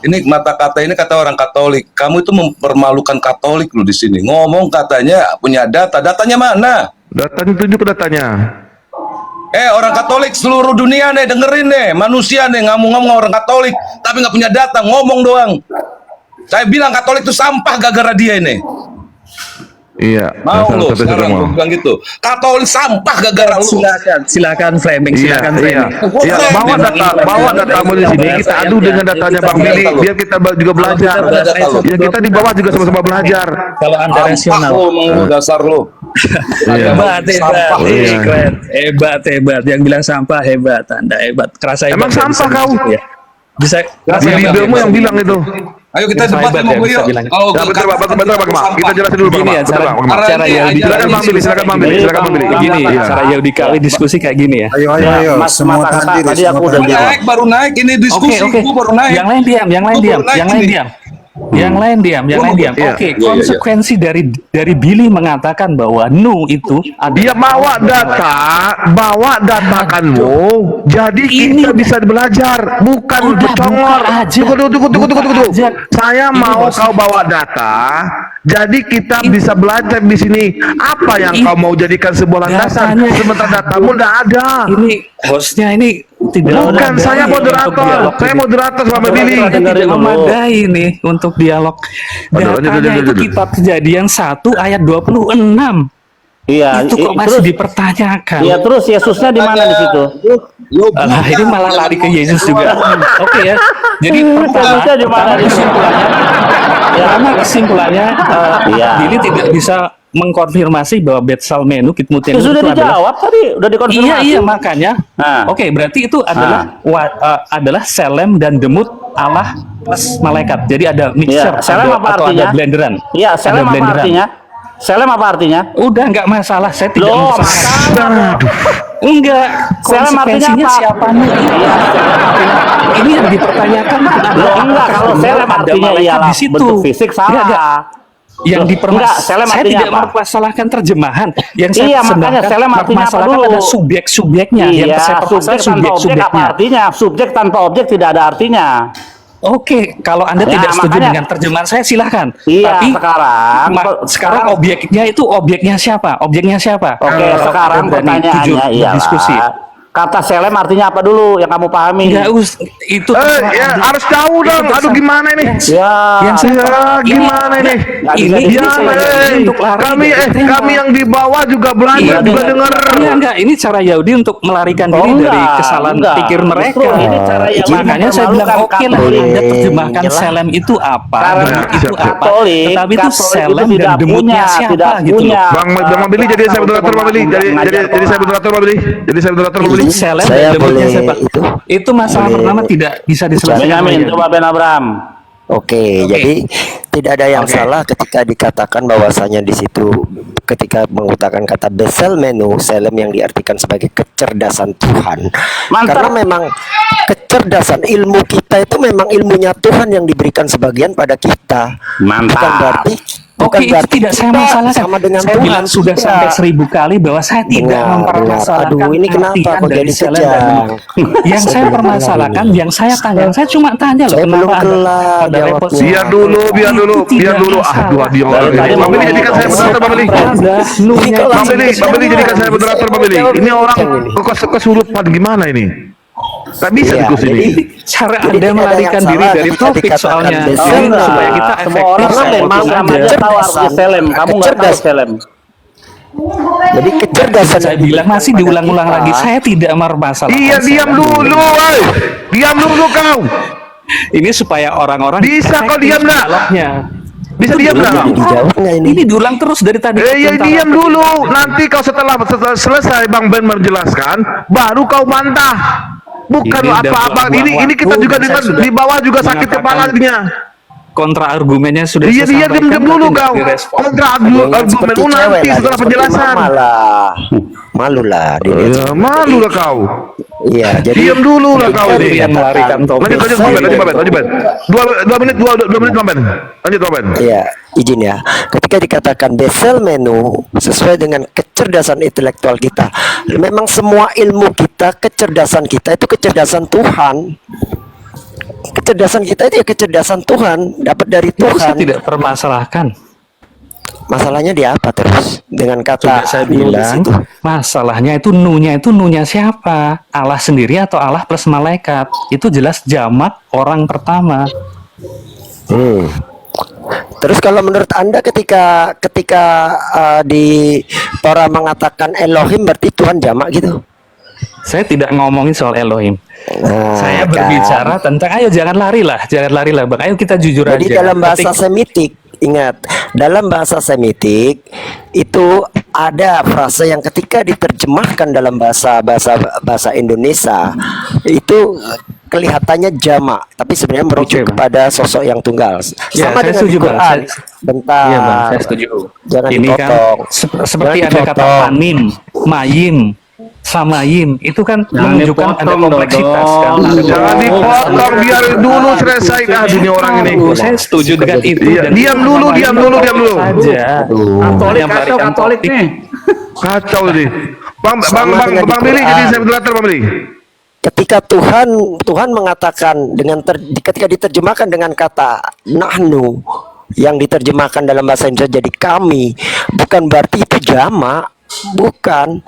Ini kata ini kata orang Katolik. Kamu itu mempermalukan Katolik lu di sini. Ngomong katanya punya data. Datanya mana? Datanya tunjuk datanya. Orang Katolik seluruh dunia nih dengerin nih. Manusia nih ngomong-ngomong orang Katolik tapi nggak punya data, ngomong doang. Saya bilang Katolik itu sampah gara-gara dia ini. Iya. Mau dasar lu satu sekarang semua. lu bilang gitu. Katolik sampah gara-gara lu. Silakan framing, Iya. Iya, bawa datamu di sini. Kita adu dengan datanya Bang Billy biar kita juga belajar. Ya kita di bawah juga sama-sama belajar. Kalau Anda Sampah rasional. lu mau dasar lu. Iya. Sampah. Iya. Keren. Hebat. Yang bilang sampah hebat. Anda hebat. Kerasa hebat. Emang sampah kau? Ya. Bisa Di videomu yang bilang itu. Ayo kita debat Hebat sama ya, gue bisa yuk. bilang. Kalau Ya betul Pak, Kita jelasin dulu Bang. Gini ya, Betul, cara- Bang. cara yang Silakan Bang Billy, silakan Bang Billy. Gini, Iya. cara Yaudikawi diskusi kayak gini ya. Ayo, Mas semua mata kata terdiri. tadi aku udah jawab. baru naik ini diskusi. Oke. Gue baru naik. Yang lain diam. Gua baru naik ini. Yang lain diam. Iya. Oke, Iya. konsekuensi dari Billy mengatakan bahwa no itu Dia bawa datakanmu. Jadi kita bisa belajar, bukan Udah, bercongor. buka aja. Tunggu. Buka aja. Saya Ini, mau Bos. kau bawa data. Jadi kita bisa belajar di sini. Apa yang kau mau jadikan sebuah landasan? Datanya. Sementara datamu tidak ada. ini hostnya ini tidak Bukan, memadai saya untuk moderator. dialog Saya ini. moderator sama Billy. Dengerin Tidak dulu. memadai nih untuk dialog. Datanya itu kitab Kejadian 1 ayat 26. Iya, Itu kok masih dipertanyakan. Iya, terus Yesusnya di mana di situ? Alah, ini malah lari ke Yesus juga. Oke ya. Jadi pertama, Yesusnya di mana di situ? kesimpulannya, Iya. Billy tidak bisa mengkonfirmasi bahwa Betsal menu Kitmutian Sudah itu adalah dijawab tadi, udah dikonfirmasi. Iya makanya. Nah. Oke, berarti itu adalah Selem dan Demut Allah plus malaikat. Jadi ada mixer Iya, Selem apa atau artinya? ada blenderan. Iya, Selem Ada apa blenderan. artinya? Selem apa artinya? Udah nggak masalah, saya tidak Loh, mempermasalahkan. Enggak, Selem artinya konsekuensinya apa? siapa nih? Ini yang dipertanyakan adalah Loh, enggak, kalau Selem ada artinya malaikat ialah di situ. bentuk fisik salah. Enggak. Yang Enggak, Selem saya artinya tidak apa? mempermasalahkan terjemahan. Yang saya Iya, makanya sedangkan Selem artinya apa mempermasalahkan dulu? ada subjek-subjeknya. Yang Iya, saya subjek permasalahkan tanpa objek apa subjek-subjeknya. artinya? Subjek tanpa objek tidak ada artinya. Oke, kalau Anda tidak Ya, setuju makanya- dengan terjemahan saya silahkan. Iya, Tapi sekarang objeknya itu objeknya siapa? Objeknya siapa? Oke, sekarang pertanyaannya diskusi. kata selem artinya apa dulu yang kamu pahami? Itu Ya harus tahu dong. Aduh gimana ini? yang saya Gimana ini? ini Ya, untuk lari kami yang di bawah juga belajar juga dengar. enggak, ini cara Yahudi untuk melarikan diri dari kesalahan pikir mereka. Justru ini cara yang Makanya saya bilang mempermalukan oke lah, Katolik. Anda terjemahkan Iyalah. selem itu apa, Karena demut itu apa, Katolik, tetapi itu Katolik selem itu dan tidak demutnya punya, siapa tidak gitu punya. loh. Bang Mabili jadi saya moderator Bang Mabili. Jadi saya moderator Bang Mabili. Jadi saya moderator Bang Mabili. Itu selem Saya dan demutnya boleh siapa? itu? Itu masalah pertama tidak bisa diselesaikan. Benyamin, lagi. coba Ben Abraham. Oke, jadi tidak ada yang salah ketika dikatakan bahwasanya di situ ketika menggunakan kata besel menu selem yang diartikan sebagai kecerdasan Tuhan. Mantap. Karena memang kecerdasan ilmu kita itu memang ilmunya Tuhan yang diberikan sebagian pada kita. Mantap. Bukan berarti Oke, itu tidak saya masalahkan. sama dengan Saya Tuhan. bilang sudah Tidak. sampai 1000 kali bahwa saya tidak Benar, mempermasalahkan. benar. Aduh, ini kenapa artian kok dari jadi selem kejam? dan demut. Yang saya permasalahkan, yang saya tanya, saya cuma tanya loh, Saya belum kenapa kelar pada jawabnya. repot. Biar dulu. Aduh, dia orang Dari tadi ini. Bang Mabili jadikan saya moderator Bang Mabili. Bang Mabili jadikan saya moderator Bang Mabili. Ini orang kesurupan gimana ini? Tak bisa Iya, diskusi ini. Cara Jadi Anda tidak ada melarikan yang diri salah dari ketika topik dikatakan soalnya. besel Ini menu. supaya kita Semua efektif. orang Karena memang memang sama aja kecerdasan- tahu arti selem. Kamu nggak tahu kecerdasan- selem. Jadi kecerdasan Saya yang bilang masih diberikan diulang-ulang pada lagi. kita, Saya tidak mempermasalahkan. Iya, diam selem. dulu, woi. Diam dulu kau. Ini supaya orang-orang Bisa kau efektif diam, nak? dialognya. Bisa diam Jadi nggak? dijawab nggak ini? Ini diulang terus dari tadi. Ya Tentara- diam dulu. Nanti kau setelah selesai Bang Ben menjelaskan, baru kau bantah. Bukan Ini udah apa-apa. buang-buang Ini kita waktu, juga dan dengar saya sudah di bawah juga sakit mengatakan kepalanya. Kontra argumennya sudah Iya, saya dia sampaikan, diam dulu tapi kau. nggak direspon. Kontra Ada yang argumen seperti cewek nanti lah, setelah yang seperti penjelasan. mama lah. Malu lah dilihat. Ya, malu lah kau. Iya, jadi Diam dulu lah kau Itu ini. yang melarikan topik. Lanjut Bang Ben. Dua menit Bang Ben. Lanjut Bang Ben. Iya, izin ya. Ketika dikatakan besel menu sesuai dengan kecerdasan intelektual kita, memang semua ilmu kita, kecerdasan kita itu kecerdasan Tuhan. Kecerdasan kita itu ya kecerdasan Tuhan, dapat dari Itu saya Tuhan. tidak permasalahkan. Masalahnya di apa terus dengan Sudah kata saya nu di bilang, situ? masalahnya itu nunya siapa? Allah sendiri atau Allah plus malaikat? Itu jelas jamak orang pertama. Terus kalau menurut Anda ketika di Torah mengatakan Elohim berarti Tuhan jamak gitu? Saya tidak ngomongin soal Elohim. Nah, Saya kan. berbicara tentang, ayo jangan lari lah, Bang. Ayo kita jujur Jadi aja. dalam bahasa Ketika- Semitik, ingat, dalam bahasa Semitik itu ada frase yang ketika diterjemahkan dalam bahasa Indonesia itu kelihatannya jamak, tapi sebenarnya merujuk Oke, Bang. kepada sosok yang tunggal. Ya, Sama saya dengan setuju, di Bang. Quran. Saya- Bentar. Iya Bang, saya setuju. Jangan Ini kan dipotong. seperti Jangan ada kata dipotong. panim, mayim, samayim, itu kan menunjukkan ada dipotong, kompleksitas kan. Dodong. Ada Jangan dipotong, biar dulu selesai dunia orang ini. Saya setuju dengan itu. Iya, dan diam dulu. saja. Katolik Yang kacau balikan Katolik topik. nih. Kacau ini. Bang Sama dengan di Billy Quran. jadi saya moderator Bang Billy. Ketika Tuhan mengatakan ketika diterjemahkan dengan kata nahnu yang diterjemahkan dalam bahasa Indonesia jadi kami, bukan berarti itu jamak, bukan.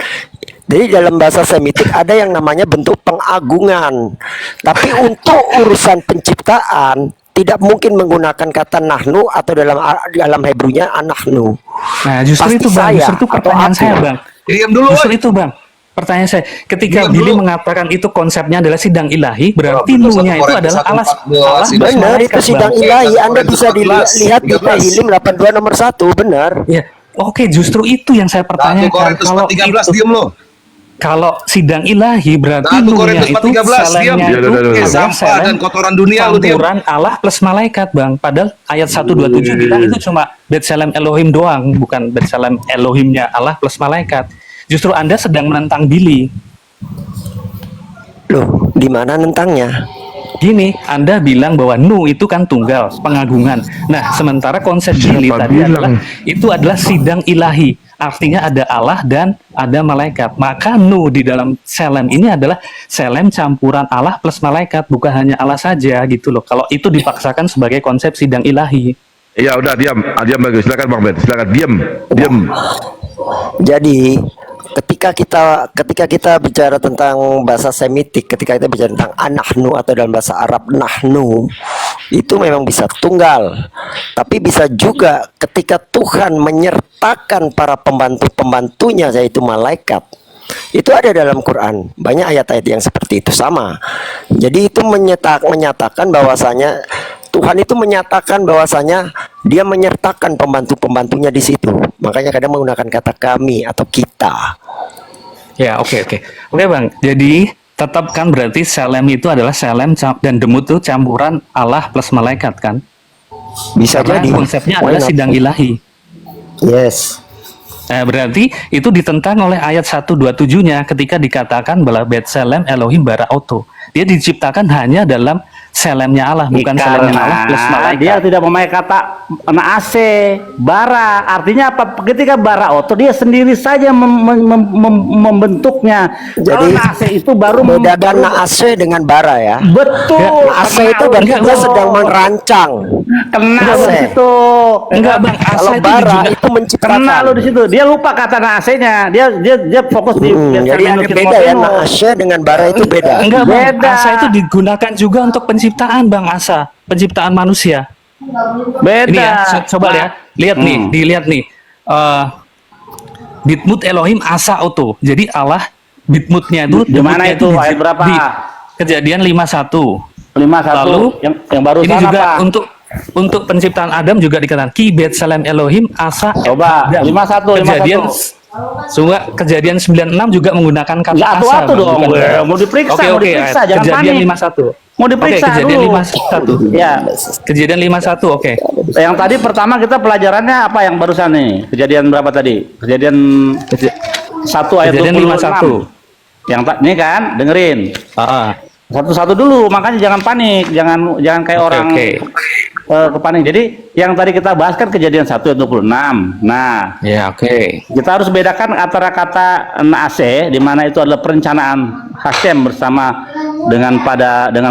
Jadi dalam bahasa Semitik ada yang namanya bentuk pengagungan. Tapi untuk urusan penciptaan tidak mungkin menggunakan kata nahnu atau dalam Hebrunya anahnu. Nah, justru Pasti itu Bang, saya justru itu atau pertanyaan aku. saya Bang. Diam dulu, Justru woy. itu Bang. Pertanyaan saya, ketika Diam Billy dulu. mengatakan itu konsepnya adalah sidang ilahi, berarti Betul, nunya itu 1 adalah Korintus Allah 14, plus Benar, malaikat, itu sidang Bang. ilahi. Oke, Anda 1 bisa Korintus 14, lihat di 13. Nehillim 82 nomor 1, benar. Ya, oke, justru itu yang saya 1 pertanyakan. Korintus Kalau 13, itu, diam lo. kalau sidang ilahi berarti 1 nunya Korintus itu 13, diam. selemnya Iya, itu iya, iya. Oke, adalah sampah selem dan kotoran dunia lu diam. campuran Allah plus malaikat, Bang. Padahal ayat 127 bilang itu cuma Betselem Elohim doang, bukan Betselem Elohimnya Allah plus malaikat. Justru Anda sedang menentang Billy. Loh, di mana nentangnya? Gini, Anda bilang bahwa Nu itu kan tunggal, pengagungan. Nah, sementara konsep Billy Siapa tadi bilang? itu adalah sidang ilahi. artinya ada Allah dan ada malaikat. Maka Nu di dalam Selem ini adalah Selem campuran Allah plus malaikat, bukan hanya Allah saja gitu loh. Kalau itu dipaksakan sebagai konsep sidang ilahi. Ya udah diam, diam lagi. Silakan Bang Ben, silakan diam, diam. Jadi ketika kita bicara tentang bahasa Semitik, ketika kita bicara tentang anahnu atau dalam bahasa Arab nahnu, itu memang bisa tunggal. Tapi bisa juga ketika Tuhan menyertakan para pembantu-pembantunya yaitu malaikat. Itu ada dalam Quran. Banyak ayat-ayat yang seperti itu sama. Jadi itu menyatakan bahwasanya Tuhan itu menyatakan bahwasanya Dia menyertakan pembantu-pembantunya di situ. Makanya kadang menggunakan kata kami atau kita. Ya, oke Bang. Jadi tetap kan berarti Selem itu adalah Selem dan Demut itu campuran Allah plus malaikat kan? Bisa Karena jadi. konsepnya Why adalah not? sidang ilahi. Yes. Berarti itu ditentang oleh ayat 127-nya ketika dikatakan bahwa Bet Selem Elohim bara auto. Dia diciptakan hanya dalam Selemnya Allah, bukan Selemnya Allah plus Karena malaikat. dia tidak memakai kata naase, bara. Artinya apa? Ketika bara auto dia sendiri saja membentuknya. Kalau Jadi naase itu baru bedakan naase dengan bara ya. betul. Naase itu berarti dia sedang merancang. Kena lu Naase. di situ. Enggak Bang, Kalau asa itu bara juga itu menciptakan. Kena lu di situ. Dia lupa kata naase-nya. Dia fokus di Jadi ada beda ya, naase dengan bara itu beda. enggak Bang, Beda. asa itu digunakan juga untuk penciptaan Bang, asa, penciptaan manusia. Beda. Ini ya, coba ya, lihat nih, dilihat nih. Bitmut Elohim asa auto. Jadi Allah bitmutnya itu Di mana demutnya itu? Ayat berapa? di Kejadian 51. 51. Lalu yang baru ini juga apa? untuk penciptaan Adam juga dikatakan Ki Bet Selem Elohim asa et Coba, Adam. 51. Kejadian Kejadian 96 juga menggunakan kata Ya, asa. atu-atu Bang, dong. bukan? Mau diperiksa, Oke, mau oke, diperiksa, jangan Kejadian panik. 51. Mau diperiksa Oke, kejadian dulu. 51. Ya. Kejadian 51, oke. Yang tadi pertama kita pelajarannya apa yang barusan nih? Kejadian berapa tadi? Kejadian 1 ayat Kejadian 26. 51. Ini kan, dengerin. Satu-satu dulu, makanya jangan panik, jangan kayak Oke, orang oke. kepanik. Jadi yang tadi kita bahas kan kejadian 1 ayat 26. Nah, Ya, oke. kita harus bedakan antara kata naase di mana itu adalah perencanaan Hashem bersama dengan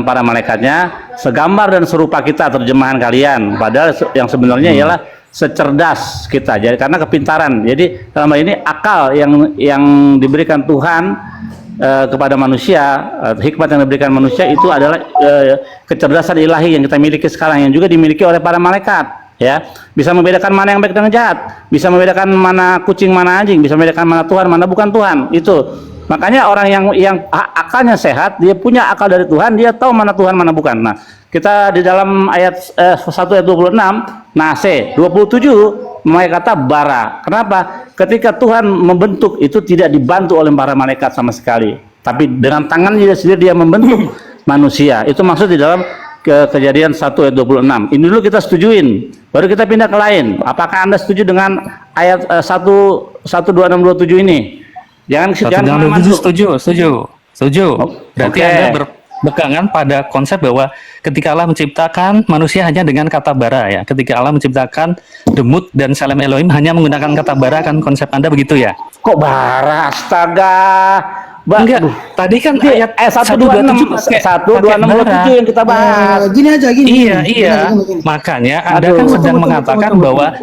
para malaikatnya, segambar dan serupa kita terjemahan kalian. Padahal yang sebenarnya ialah secerdas kita. Jadi karena kepintaran. Jadi dalam hal ini akal yang diberikan Tuhan kepada manusia, hikmat yang diberikan manusia itu adalah kecerdasan ilahi yang kita miliki sekarang, yang juga dimiliki oleh para malaikat. Ya, bisa membedakan mana yang baik dan jahat, bisa membedakan mana kucing mana anjing, bisa membedakan mana Tuhan mana bukan Tuhan. Itu makanya orang yang akalnya sehat, dia punya akal dari Tuhan, dia tahu mana Tuhan mana bukan. Nah, kita di dalam ayat 1 ayat 26 nase 27 memakai kata bara. Kenapa? Ketika Tuhan membentuk itu tidak dibantu oleh para malaikat sama sekali, tapi dengan tangannya dia sendiri dia membentuk manusia. Itu maksud di dalam Kejadian 1 ayat 26. Ini dulu kita setujuin, baru kita pindah ke lain. Apakah Anda setuju dengan ayat 12627 ini? Jangan Setuju. Berarti Oke. Anda berpegangan pada konsep bahwa ketika Allah menciptakan manusia hanya dengan kata bara ya. Ketika Allah menciptakan Demut dan Selem Elohim hanya menggunakan kata bara, kan konsep Anda begitu ya? Kok bara? Astaga. Enggak, tadi kan ayat 12627 yang kita bahas. Gini aja, gini. Iya. Gini. Makanya Anda Aduh. kan sedang mengatakan bahwa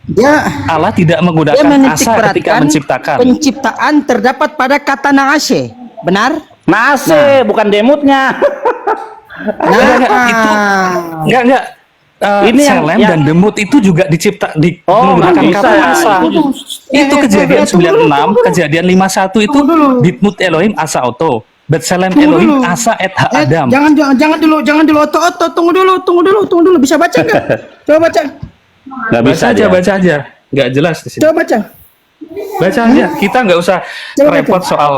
Dia Allah tidak dia menggunakan menitik asa ketika beratkan menciptakan. penciptaan terdapat pada kata naase. Benar? Nase, bukan demutnya. Enggak. Ini yang- Selem yang- dan Demut itu juga Oh, menggunakan nggak bisa kata ya. asa. Itu kejadian 96, kejadian 51 itu Tunggu dulu. Bitmut Elohim asa auto. Bet Selem Tunggu Elohim dulu. asa et ha Adam. Jangan dulu oto-oto. Tunggu dulu. Bisa baca enggak? Coba baca. Nggak bisa Baca aja. Nggak jelas di sini. Coba baca. Baca aja. Kita nggak usah Coba baca. repot soal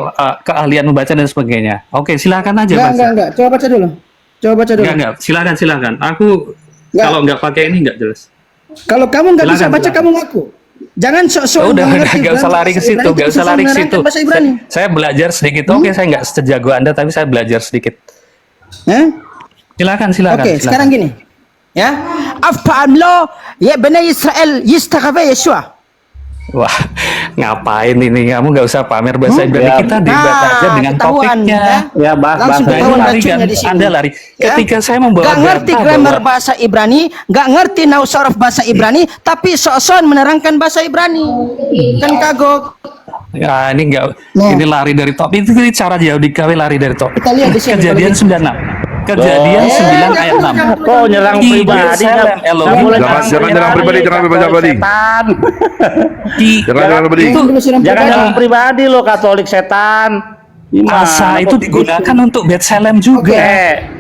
keahlian membaca dan sebagainya. Oke, silakan aja baca. Enggak. Coba baca dulu. Enggak. Silakan. Aku Nggak. kalau nggak pakai ini nggak jelas. Kalau kamu nggak bisa Silakan, baca, silakan. kamu ngaku. Jangan sok-sok Udah, mengerti nggak usah bahasa lari ke situ, Ibrani, nggak usah susah lari ke menerangkan situ. bahasa Ibrani. Saya belajar sedikit. Oke, saya nggak sejago Anda, tapi saya belajar sedikit. Silakan. Oke, sekarang gini. Ya. Af'am lo ya Bani Israel yistaghfa Yeshua. Wah, ngapain ini? Kamu nggak usah pamer bahasa Ibrani. Ya. Kita debat aja dengan ketahuan, topiknya. Ya, bahas Langsung bahasa ketahuan Anda lari racunnya kan? di sini. Anda lari. Ya? Ketika saya membawa Gak ngerti data grammar bahwa- bahasa Ibrani, gak ngerti nausaraf bahasa Ibrani, tapi sok-sokan menerangkan bahasa Ibrani. Kan kagok. Ya, ini enggak, Nah. ini lari dari topik. Itu cara Yahudi KW lari dari topik. Kita lihat di sini, Kejadian kalau 96. Kejadian 9 ayat 6. Kok nyerang Di pribadi? Yerusalem, Nggak Elohim. boleh Jangan nyerang pribadi, jangan pribadi. Setan. Jangan pribadi. Itu Jangan pribadi. nyerang pribadi lo, Katolik setan. Gimana? Asa itu Kok digunakan untuk Bethlehem juga. Oke.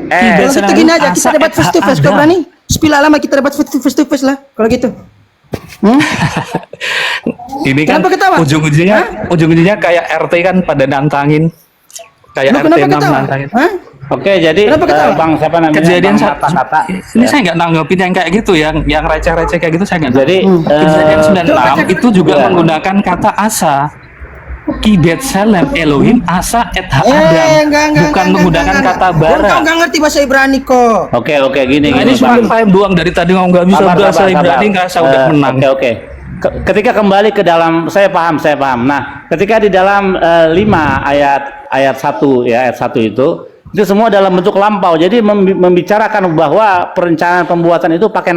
Di Kalau Bethlehem gitu gini itu aja, asa kita debat face to face, Adam. kau berani? Spilah lama kita debat face to face lah, kalau gitu. Ini kan Kenapa ketawa? ujung-ujungnya kayak RT kan pada nantangin. Kayak Lu RT kenapa 6 ketawa? nantangin. Hah? Oke, jadi Kenapa ketawa? Bang siapa namanya? Kejadian Bang kata-kata. ini saya nggak nanggepin yang kayak gitu, yang receh-receh kayak gitu saya nggak. Jadi Kejadian 96 itu juga Iya. menggunakan kata asa. Ki Bethlehem Elohim asa et ha Adam, bukan menggunakan kata bara. Kau nggak ngerti bahasa Ibrani kok. Oke, gini. Nah, ini cuma paham doang dari tadi ngomong nggak bisa bahasa Ibrani, nggak saya udah menang. Oke. Ketika kembali ke dalam, saya paham. Nah, ketika di dalam 5 ayat 1 ya, ayat 1 itu semua dalam bentuk lampau. Jadi membicarakan bahwa perencanaan pembuatan itu pakai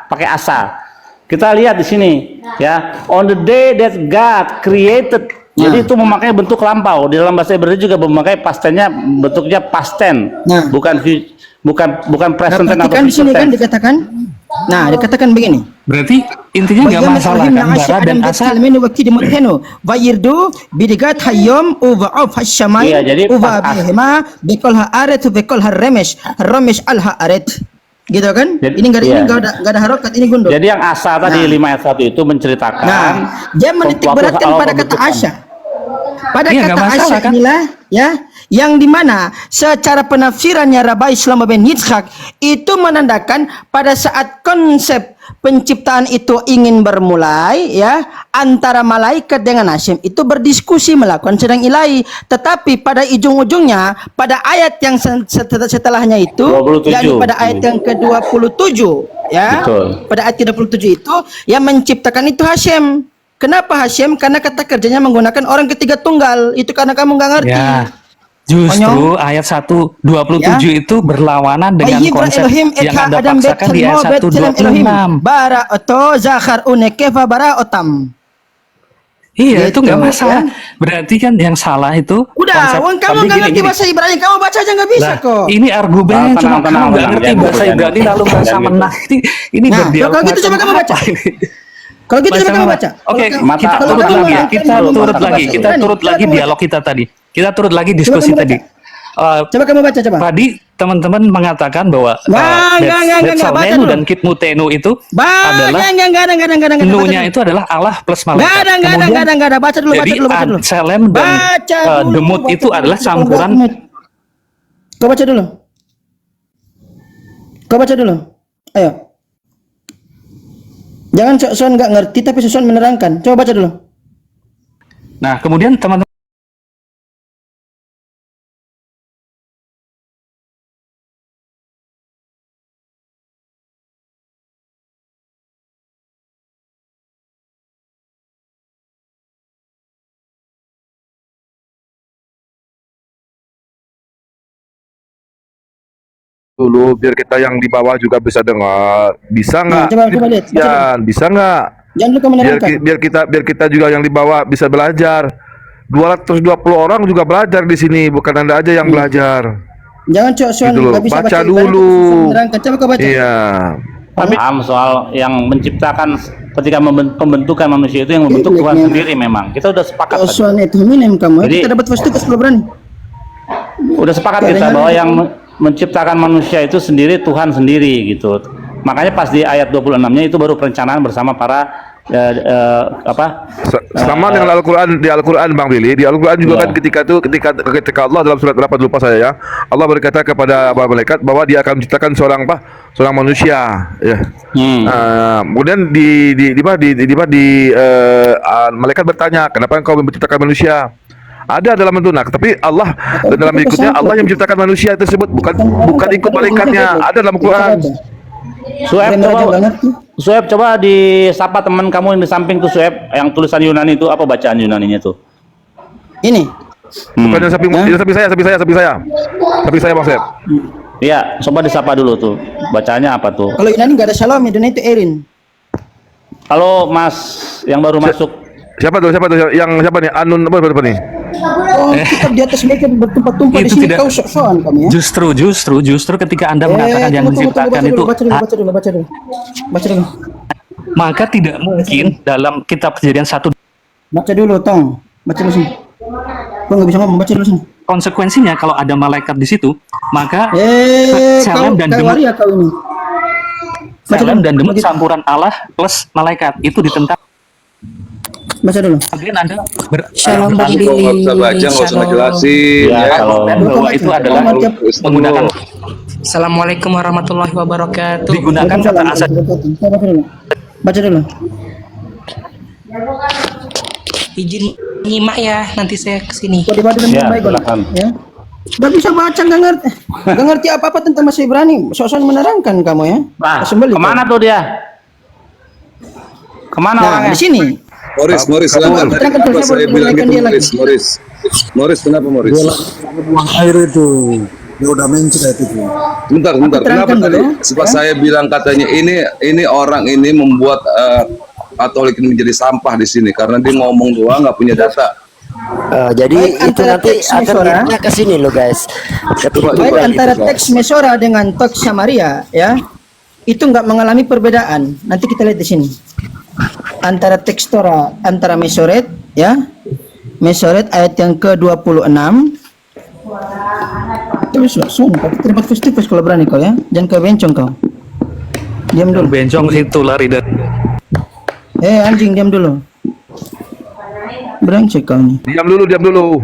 pakai asa. Kita lihat di sini ya, on the day that God created. Jadi itu memakai bentuk lampau. Di dalam bahasa Ibrani juga memakai past tense-nya bentuknya past tense, Nah. bukan present tense atau Perhatikan di sini future kan tense. dikatakan. Nah, dikatakan begini. Berarti intinya nggak masalah kan bara dan asa. waktu di mutenu wa yirdu bidigat hayyum uva of hashamai Iya, jadi uva pas- bihima bikol ha aret bikol ha remesh al ha aret. Gitu kan? Jadi- Ini enggak iya. ada harokat, ini gundul. Jadi yang asa tadi 5 ayat 1 itu menceritakan Nah, dia menitik suatu beratkan awal pada kata pembentukan. asya. Pada Iya, kata nggak masalah, asya kan? inilah ya, yang dimana secara penafsirannya Rabbi Islam bin Yitzhak itu menandakan pada saat konsep penciptaan itu ingin bermulai ya, antara malaikat dengan Hashem itu berdiskusi melakukan sedang ilahi, tetapi pada ujung-ujungnya pada ayat yang setelahnya itu 27. yakni pada ayat yang ke-27 ya. Betul. Pada ayat 37 itu yang menciptakan itu Hashem. Kenapa Hashem? Karena kata kerjanya menggunakan orang ketiga tunggal. Itu karena kamu nggak ngerti. Ya, justru ayat 1:27 itu berlawanan dengan Wayyibra konsep Elohim yang etha Anda Adam paksakan di ayat Bet Elohim 1:26. bara oto zahar unekefa bara otam. Iya, itu Gitu, nggak masalah. ya. Berarti kan yang salah itu Udah, konsep- wong kamu tapi nggak gini, ngerti gini. bahasa Ibrani, kamu baca aja nggak bisa Nah, kok. ini argumennya Tenang, cuma tenang, kamu nggak tenang, ngerti jangan bahasa gitu, Ibrani jangan lalu gitu, merasa jangan gitu. menang. Ini Nah, berdialog kalau gitu coba macam kamu baca. apa ini? Kalau gitu coba kamu Macam baca. apa? Oke, Kalau kita kamu- turut kalau lagi. kamu- Kita kamu turut baca lagi. bahasa Kita Ibrani, turut coba lagi kamu baca. dialog kita tadi. Kita turut lagi diskusi kamu baca. tadi. Coba kamu baca coba. Tadi teman-teman mengatakan bahwa Nggak, baca Betsalmenu dulu. dan Kitmutenu itu adalah Enggak ada. Nu-nya itu adalah Allah plus malaikat. Enggak ada. Baca dulu, Jadi baca dulu. Selem dan Baca dulu, Demut baca itu dulu. adalah Kalau campuran. nggak, Kau baca dulu. Kau baca dulu. Ayo. Jangan sok-sokan nggak ngerti tapi sok-sokan menerangkan. Coba baca dulu. Nah, kemudian teman-teman Dulu biar kita yang di bawah juga bisa dengar. Bisa nggak? coba lihat, baca Ya, bisa nggak? Jangan lupa menerangkan. Biar kita juga yang di bawah bisa belajar. 220 orang juga belajar di sini, bukan Anda aja yang belajar. Jangan sok-sokan Gitu loh, nggak bisa baca Ibrani, dulu. tapi sok-sokan menerangkan. Coba kau baca. Iya. Paham soal yang menciptakan ketika pembentukan manusia itu yang membentuk Tuhan sendiri memang. Kita udah sepakat tadi. Sok-sokan itu minem kamu. Jadi- Kita dapat first tugas kalau berani. Udah sepakat kita bahwa yang menciptakan manusia itu sendiri Tuhan sendiri gitu. Makanya pas di ayat 26-nya itu baru perencanaan bersama para Sama dengan Al-Quran, di Al-Quran Bang Billy, di Al-Quran juga Iya. kan ketika Allah dalam surat berapa lupa saya ya, Allah berkata kepada para malaikat bahwa Dia akan menciptakan seorang manusia ya. Kemudian malaikat bertanya, kenapa engkau menciptakan manusia? Ada dalam bentuk tapi Allah dan dalam berikutnya Allah yang menciptakan manusia tersebut, bukan ikut malaikatnya. Ada dalam Quran. Suhaib Sueb, coba disapa teman kamu yang di samping tuh, Sueb, yang tulisan Yunani itu apa bacaan Yunaninya tuh? Ini. Bukan yang sapi saya Bang Sep. Iya, coba disapa dulu tuh. Bacaannya apa tuh? Kalau Yunani nggak ada Shalom, Yunani itu Erin. Kalau Mas yang baru masuk, Siapa tuh? Yang siapa nih? Anun apa nih? Oh, kitab di atas meja bertumpah-tumpah di Itu sini, tidak- kau sok-sokan kamu ya. Justru ketika Anda mengatakan yang menciptakan itu, baca dulu. maka tidak mungkin dalam kitab Kejadian 1 Baca dulu, Tong. Baca dulu sini. Kau nggak bisa ngomong, baca dulu sini. konsekuensinya kalau ada malaikat di situ, maka Kau Selem dan Demut, waria kau ini. Baca Selem dulu. dan Demut campuran Allah plus malaikat itu ditentang. Baca dulu. Kemudian Anda Shalom Bang Nggak Billy. usah baca, nggak usah ngejelasin. ya, Ya. kalau bahwa itu adalah menggunakan Assalamualaikum warahmatullahi wabarakatuh. digunakan kata asal. Baca dulu. Izin nyimak ya, nanti saya kesini. Kau dibaca dengan Ya, baik, Bang. silakan. Ya. Gak bisa baca, gak ngerti apa-apa tentang bahasa Ibrani. Sok-sokan menerangkan kamu ya. Nah, Sembeli kemana kau. tuh dia? Kemana Nah, orangnya? di sini. Morris, silakan. Tadi Terangkan kenapa saya saya boleh bilang menaikkan gitu, dia lagi. Morris, kenapa Morris? buang air itu dia udah mencret itu. Bentar. Kenapa terangkan tadi? dulu, Sebab ya. saya bilang katanya ini orang ini membuat Katolik ini menjadi sampah di sini karena dia ngomong doang nggak punya data. Jadi Baik, itu antara nanti teks akan Mesora. linknya ke sini loh guys. Ketika Baik kita antara gitu, teks Mesora dengan teks Samaria ya, itu nggak mengalami perbedaan. Nanti kita lihat di sini. Antara teks Torah, antara Mesoret ya, Mesoret ayat yang ke-26. Terus langsung, terima festivus kalau berani kau ya, jangan kau bencong kau. Diam dulu. Bencong itu lari dari Anjing, diam dulu. Brengsek kau nih. Diam dulu.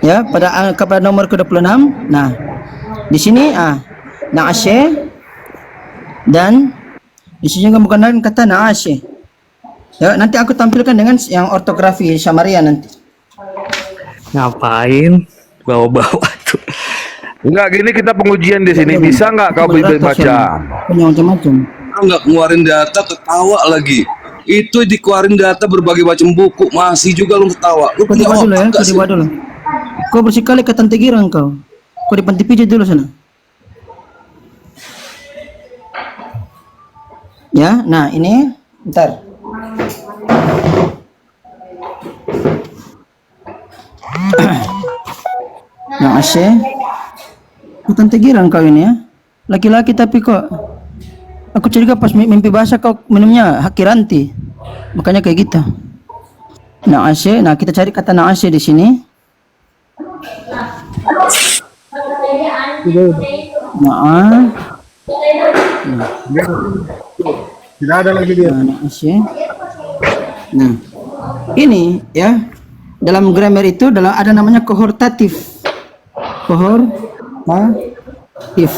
Ya, kepada nomor ke-26. Nah, di sini Naashe dan di sini juga bukan lain kata Naashe. Ya, nanti aku tampilkan dengan yang ortografi Samaria nanti. ngapain bawa-bawa tuh. Enggak, gini kita pengujian di sini. Bisa nggak kau baca? Punya macam-macam. Kalau nggak keluarin data ketawa lagi. Itu dikeluarin data berbagai macam buku masih juga lu ketawa. Lu Kau punya dibawa dulu ya, otak nggak kau sih? dibawa dulu. Kau bersikali ke Tante Girang kau. Kau di panti pijat dulu sana. Ya, nah ini, bentar. Nah, Ashe. Kau Tante Girang kau ini ya. Laki-laki tapi kok. Aku curiga pas mimpi basah kau minumnya hakiranti. Makanya kayak gitu. Naashe, nah kita cari kata naashe di sini. Nah, Tidak ada lagi dia. naashe. Nah, ini ya dalam grammar itu ada namanya kohortatif. Kohortatif.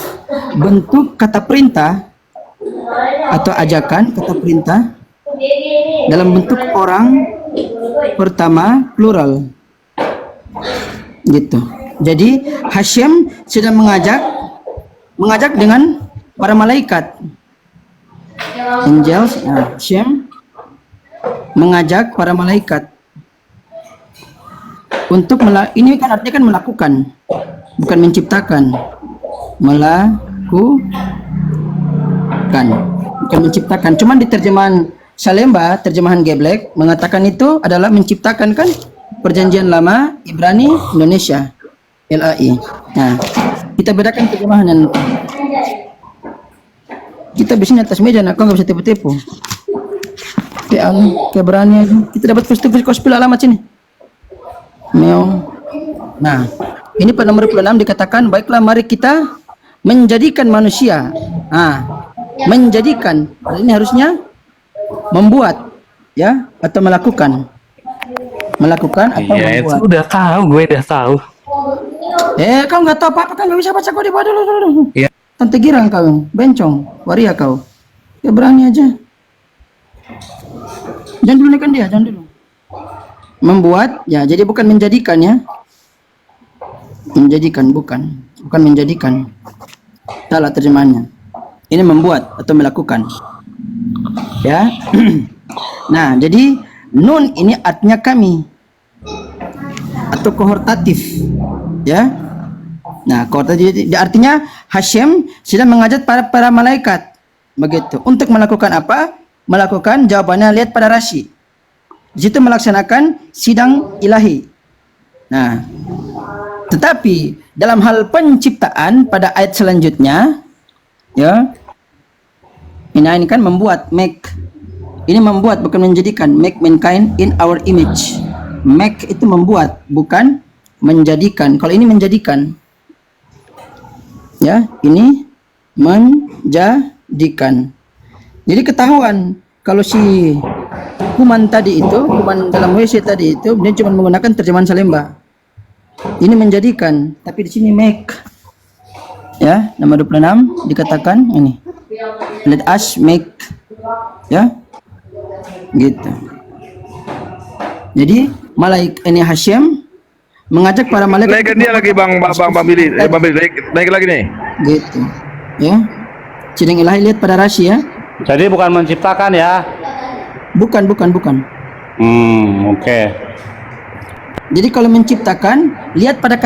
Bentuk kata perintah atau ajakan kata perintah dalam bentuk orang pertama plural gitu. Jadi Hashem sedang mengajak dengan para malaikat, angels. Nah, Hashem mengajak para malaikat untuk ini kan artinya kan melakukan, bukan menciptakan. Bukan menciptakan. Cuman di terjemahan Salemba, terjemahan Geblek mengatakan itu adalah menciptakan kan, perjanjian lama Ibrani Indonesia LAI. Nah, kita bedakan terjemahan dan kita biasanya atas meja, nak kau nggak bisa tipu-tipu. Kayak berani aja. Kita dapat first gospel alamat sini. Meong. Nah, ini pada nomor 26 dikatakan, baiklah mari kita menjadikan manusia. Menjadikan. Ini harusnya membuat ya atau melakukan. Melakukan atau Iya, itu membuat. udah tahu, gue udah tahu. Kau nggak tahu apa-apa kan, nggak bisa baca, kau di bawah dulu. Iya. Tante Girang kau, bencong, waria kau. Ya berani aja. Jangan dulu kan dia, jangan dulu. Membuat, ya jadi bukan menjadikan ya. Menjadikan bukan menjadikan. Salah terjemahannya. Ini membuat atau melakukan. Ya. Nah, jadi nun ini artinya kami atau kohortatif. Ya. Nah, kohortatif artinya Hashem sedang mengajak para malaikat. Begitu. Untuk melakukan apa? Melakukan jawabannya lihat pada Rashi. Di situ melaksanakan sidang ilahi. Nah, tetapi dalam hal penciptaan pada ayat selanjutnya, ya, ini kan membuat, make. Ini membuat bukan menjadikan. Make mankind in our image. Make itu membuat, bukan menjadikan. Kalau ini menjadikan, ya, ini menjadikan. Jadi ketahuan kalau si kuman tadi itu, kuman dalam WC tadi itu, dia cuma menggunakan terjemahan Salemba. Ini menjadikan, tapi di sini make. Ya, nomor 26 dikatakan ini. Let us make. Ya. Gitu. Jadi malaikat ini Hashem mengajak para malaikat. Naikkan dia lagi Bang Billy. Bang Billy, naik lagi nih. Gitu. Ya. Sidang ilahi lihat pada Rashi ya. Jadi bukan menciptakan ya? Bukan. Oke. Jadi kalau menciptakan, lihat pada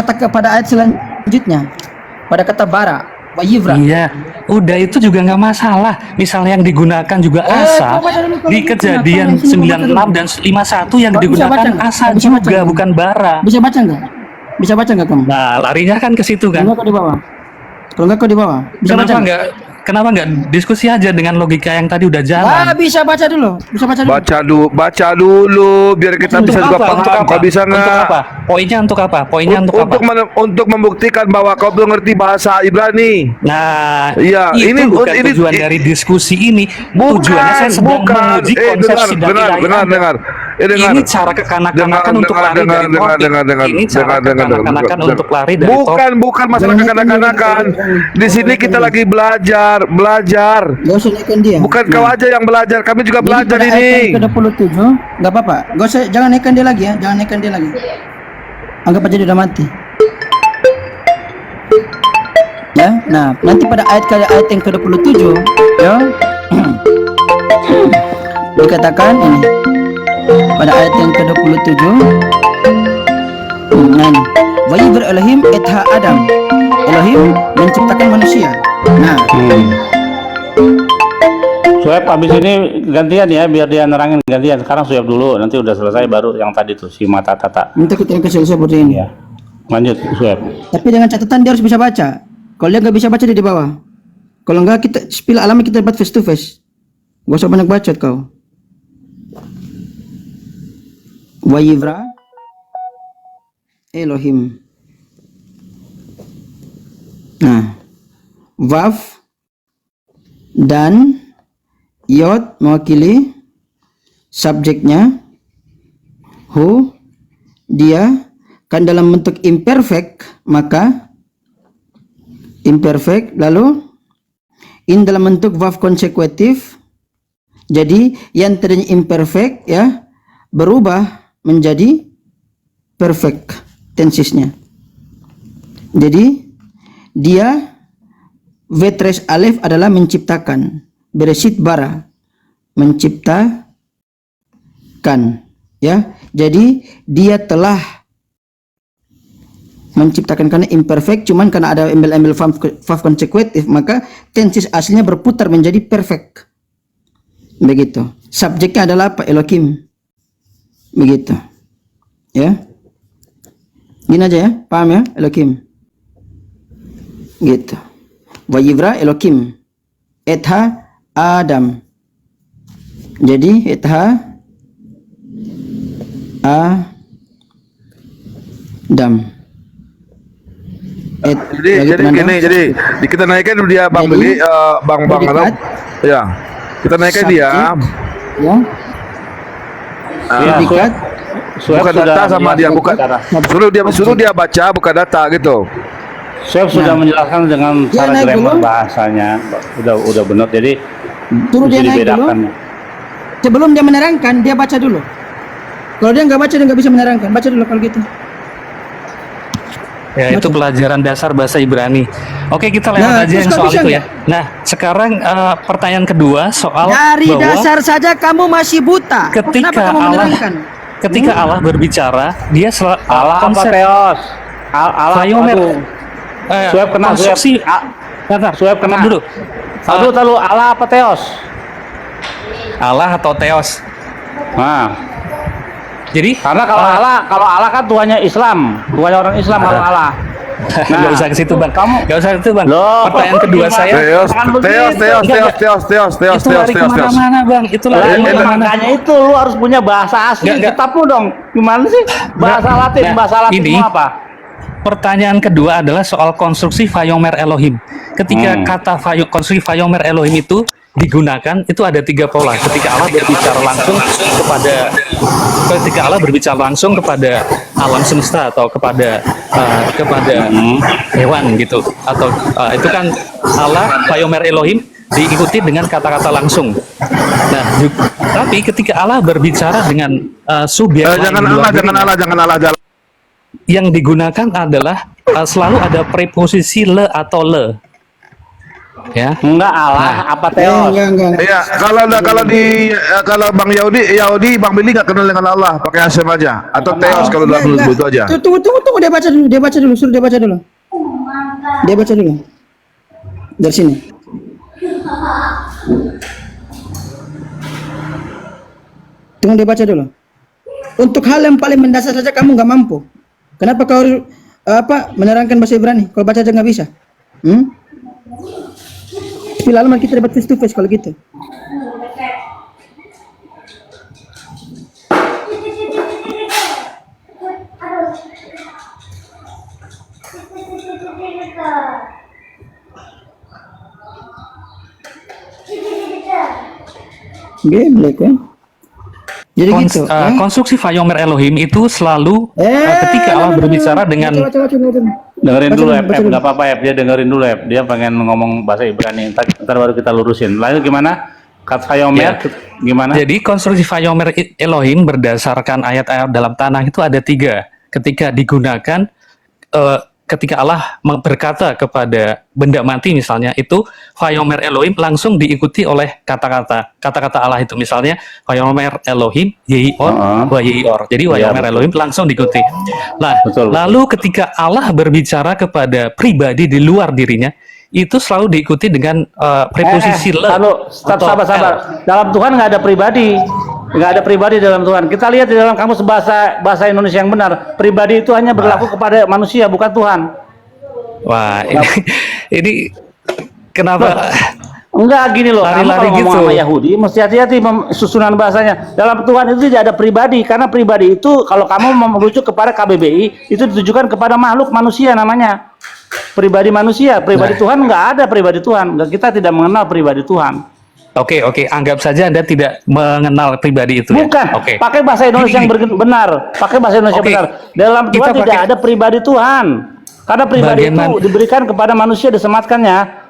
ayat selanjutnya. Pada kata bara, wayivra. Iya, udah itu juga nggak masalah. Misalnya yang digunakan juga asa. Di Kejadian 96 dan 51 yang digunakan asa juga, bukan bara. Bisa baca nggak? Bisa baca nggak kamu? Nah, larinya kan ke situ kan. Kalau nggak kau di bawah. Kalau nggak kau di bawah. Bisa baca nggak? Kenapa nggak diskusi aja dengan logika yang tadi udah jalan? Bisa baca dulu. Bisa baca dulu. Baca dulu biar kita bisa juga paham. Kau bisa Untuk nggak? apa? Poinnya untuk apa? Poinnya untuk apa? Untuk membuktikan bahwa kau belum ngerti bahasa Ibrani. Nah, Iya, itu ini bukan ini tujuan dari diskusi ini. Tujuannya saya sedang menguji konsep sidang ilahi Anda. dengar. Ini cara kekanak-kanakan untuk lari dari topik. Ini cara kekanak-kanakan untuk lari dari topik. Bukan masalah kekanak-kanakan. Di sini kita lagi belajar. Gak usah naikkan dia. Bukan kau aja yang belajar, kami juga Jadi belajar pada ayat ini. yang ke-27, nggak apa-apa. Gak usah, jangan naikkan dia lagi ya. Jangan naikkan dia lagi. Anggap aja dia udah mati. Ya, nah nanti pada ayat yang ke-27, ya, dikatakan ini. Pada ayat yang ke-27, nah ini, Wayibr Elohim etha Adam. Elohim menciptakan manusia. Nah, Sueb abis ini gantian ya, biar dia nerangin gantian. Sekarang Sueb dulu, nanti udah selesai baru yang tadi tuh si mata tata. minta kita yang selesai seperti ini. Ya, lanjut Sueb. Tapi dengan catatan dia harus bisa baca. Kalau dia nggak bisa baca dia di bawah. Kalau nggak kita spill alami kita debat face to face. Gak usah banyak bacot kau. Wayivra Elohim. Nah, Vav dan Yod mewakili subjeknya. Who, dia, kan dalam bentuk imperfect, maka imperfect, lalu in dalam bentuk Vav konsekutif. Jadi yang tadinya imperfect ya berubah menjadi perfect tensesnya. Jadi dia Vetres Alef adalah menciptakan. Bereshit bara, menciptakan, ya. Jadi dia telah menciptakan karena imperfect, cuman karena ada embel-embel verb konsekutif, maka tenses aslinya berputar menjadi perfect. Begitu. Subjeknya adalah apa? Elohim. Begitu. Ya. Gini aja ya, paham ya? Elohim. Gitu. Wayivra Elohim etha Adam. Jadi etha Adam. Jadi kita naikkan dulu dia Bang Billy, Bang Arab. Ya. Kita naikkan dia. Ya. Sueb Buka data sama dia, bukan. Suruh dia baca, buka data gitu. Sueb sudah menjelaskan dengan Dia cara naik grammar dulu. bahasanya, udah benar. Jadi Suruh bisa dia naik dulu. dibedakan. Sebelum dia menerangkan, dia baca dulu. Kalau dia nggak baca, dia nggak bisa menerangkan. Baca dulu kalau gitu. Ya, itu pelajaran dasar bahasa Ibrani. Oke, kita lewat Nah, aja terus yang kau soal bisa itu ya. nggak? Nah, sekarang pertanyaan kedua soal Dari bahwa dasar saja kamu masih buta. Kenapa ketika kamu Allah menerangkan? Allah berbicara, dia Allah apa konsep teos? Allah Vayomer. aduh. Sueb kena konstruksi. Bentar, Sueb kena. Dulu. Tahu Allah apa teos? Allah atau Theos. Nah, Jadi karena kalau Allah kan Tuhannya Islam, Tuhannya orang Islam kalau Allah. nggak usah ke situ, Bang. Nggak usah ke situ, Bang. Loh, Pertanyaan kedua saya. Teos, Jangan Teos, begitu. Teos, Enggak, Teos, Teos, Teos, Teos, Itu Teos, lari Teos, Teos. kemana-mana, Bang. Itu lari Lah, kemana-mana. makanya itu lu harus punya bahasa asli. Enggak. Kitab lu dong. Gimana sih? Bahasa Latin, Nah, bahasa Latin ini mau apa? Pertanyaan kedua adalah soal konstruksi Vayomer Elohim. Ketika kata konstruksi Vayomer Elohim itu digunakan, itu ada 3 pola. Ketika Allah berbicara langsung kepada alam semesta atau kepada hewan gitu, atau itu kan Allah Vayomer Elohim diikuti dengan kata-kata langsung. Nah, tapi ketika Allah berbicara dengan subjek lain Jangan di luar Allah, jangan dirinya, Allah, jangan Allah, jangan. yang digunakan adalah selalu ada preposisi le atau le, ya. Enggak Allah, apa teos? Enggak. Iya, kalau Bang Yahudi, Bang Billy nggak kenal dengan Allah, pakai Hashem aja, atau Teos kalau dalam mulut itu aja. Tunggu, dia baca dulu, suruh dia baca dulu. Dia baca dulu. Dari sini. Tunggu dia baca dulu. Untuk hal yang paling mendasar saja kamu nggak mampu. Kenapa kau harus menerangkan bahasa Ibrani? Kalau baca aja nggak bisa. Lama kita debat face to face kalau gitu. Geblek ya. Jadi gitu. Konstruksi Vayomer Elohim itu selalu ketika Allah berbicara dengan Dengerin dulu ya, nggak apa-apa ya, dia dengerin dulu ya. Dia pengen ngomong bahasa Ibrani, ntar baru kita lurusin. Lalu gimana? Kata Vayomer gimana? Jadi konstruksi Vayomer Elohim berdasarkan ayat-ayat dalam tanah itu ada 3. Ketika digunakan, ketika Allah berkata kepada benda mati misalnya, itu Vayomer Elohim langsung diikuti oleh kata-kata Allah itu. Misalnya Vayomer Elohim Yeior wa Yeior. Jadi Vayomer Elohim langsung diikuti. Nah, lalu ketika Allah berbicara kepada pribadi di luar dirinya, itu selalu diikuti dengan preposisi le. Sabar. Dalam Tuhan nggak ada pribadi. Nggak ada pribadi dalam Tuhan. Kita lihat di dalam kamus bahasa Indonesia yang benar. Pribadi itu hanya berlaku kepada manusia, bukan Tuhan. Wah, ini kenapa? Enggak gini loh. Kamu Lari-lari kalau ngomong gitu. sama Yahudi, mesti hati-hati susunan bahasanya. Dalam Tuhan itu tidak ada pribadi, karena pribadi itu kalau kamu merujuk kepada KBBI, itu ditujukan kepada makhluk manusia namanya. Pribadi manusia, pribadi Tuhan nggak ada pribadi Tuhan. Kita tidak mengenal pribadi Tuhan. Oke, anggap saja Anda tidak mengenal pribadi itu. Bukan, ya? pakai bahasa Indonesia yang benar. Pakai bahasa Indonesia benar. Dalam Tuhan tidak ada pribadi Tuhan. Karena pribadi itu diberikan kepada manusia, disematkannya.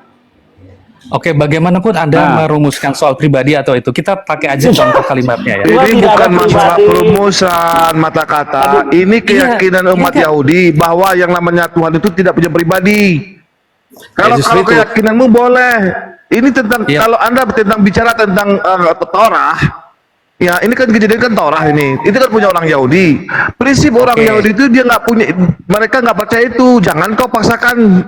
Oke, bagaimanapun Anda merumuskan soal pribadi atau itu, kita pakai aja contoh kalimatnya ya. Ini bukan masalah perumusan mata kata. Ini keyakinan umat Yahudi bahwa yang namanya Tuhan itu tidak punya pribadi. Kalau keyakinanmu boleh. Ini tentang kalau Anda bicara tentang Torah, ya ini kan kejadian kan Torah ini. Itu kan punya orang Yahudi. Prinsip orang Yahudi itu dia nggak punya, mereka nggak percaya itu. Jangan kau paksakan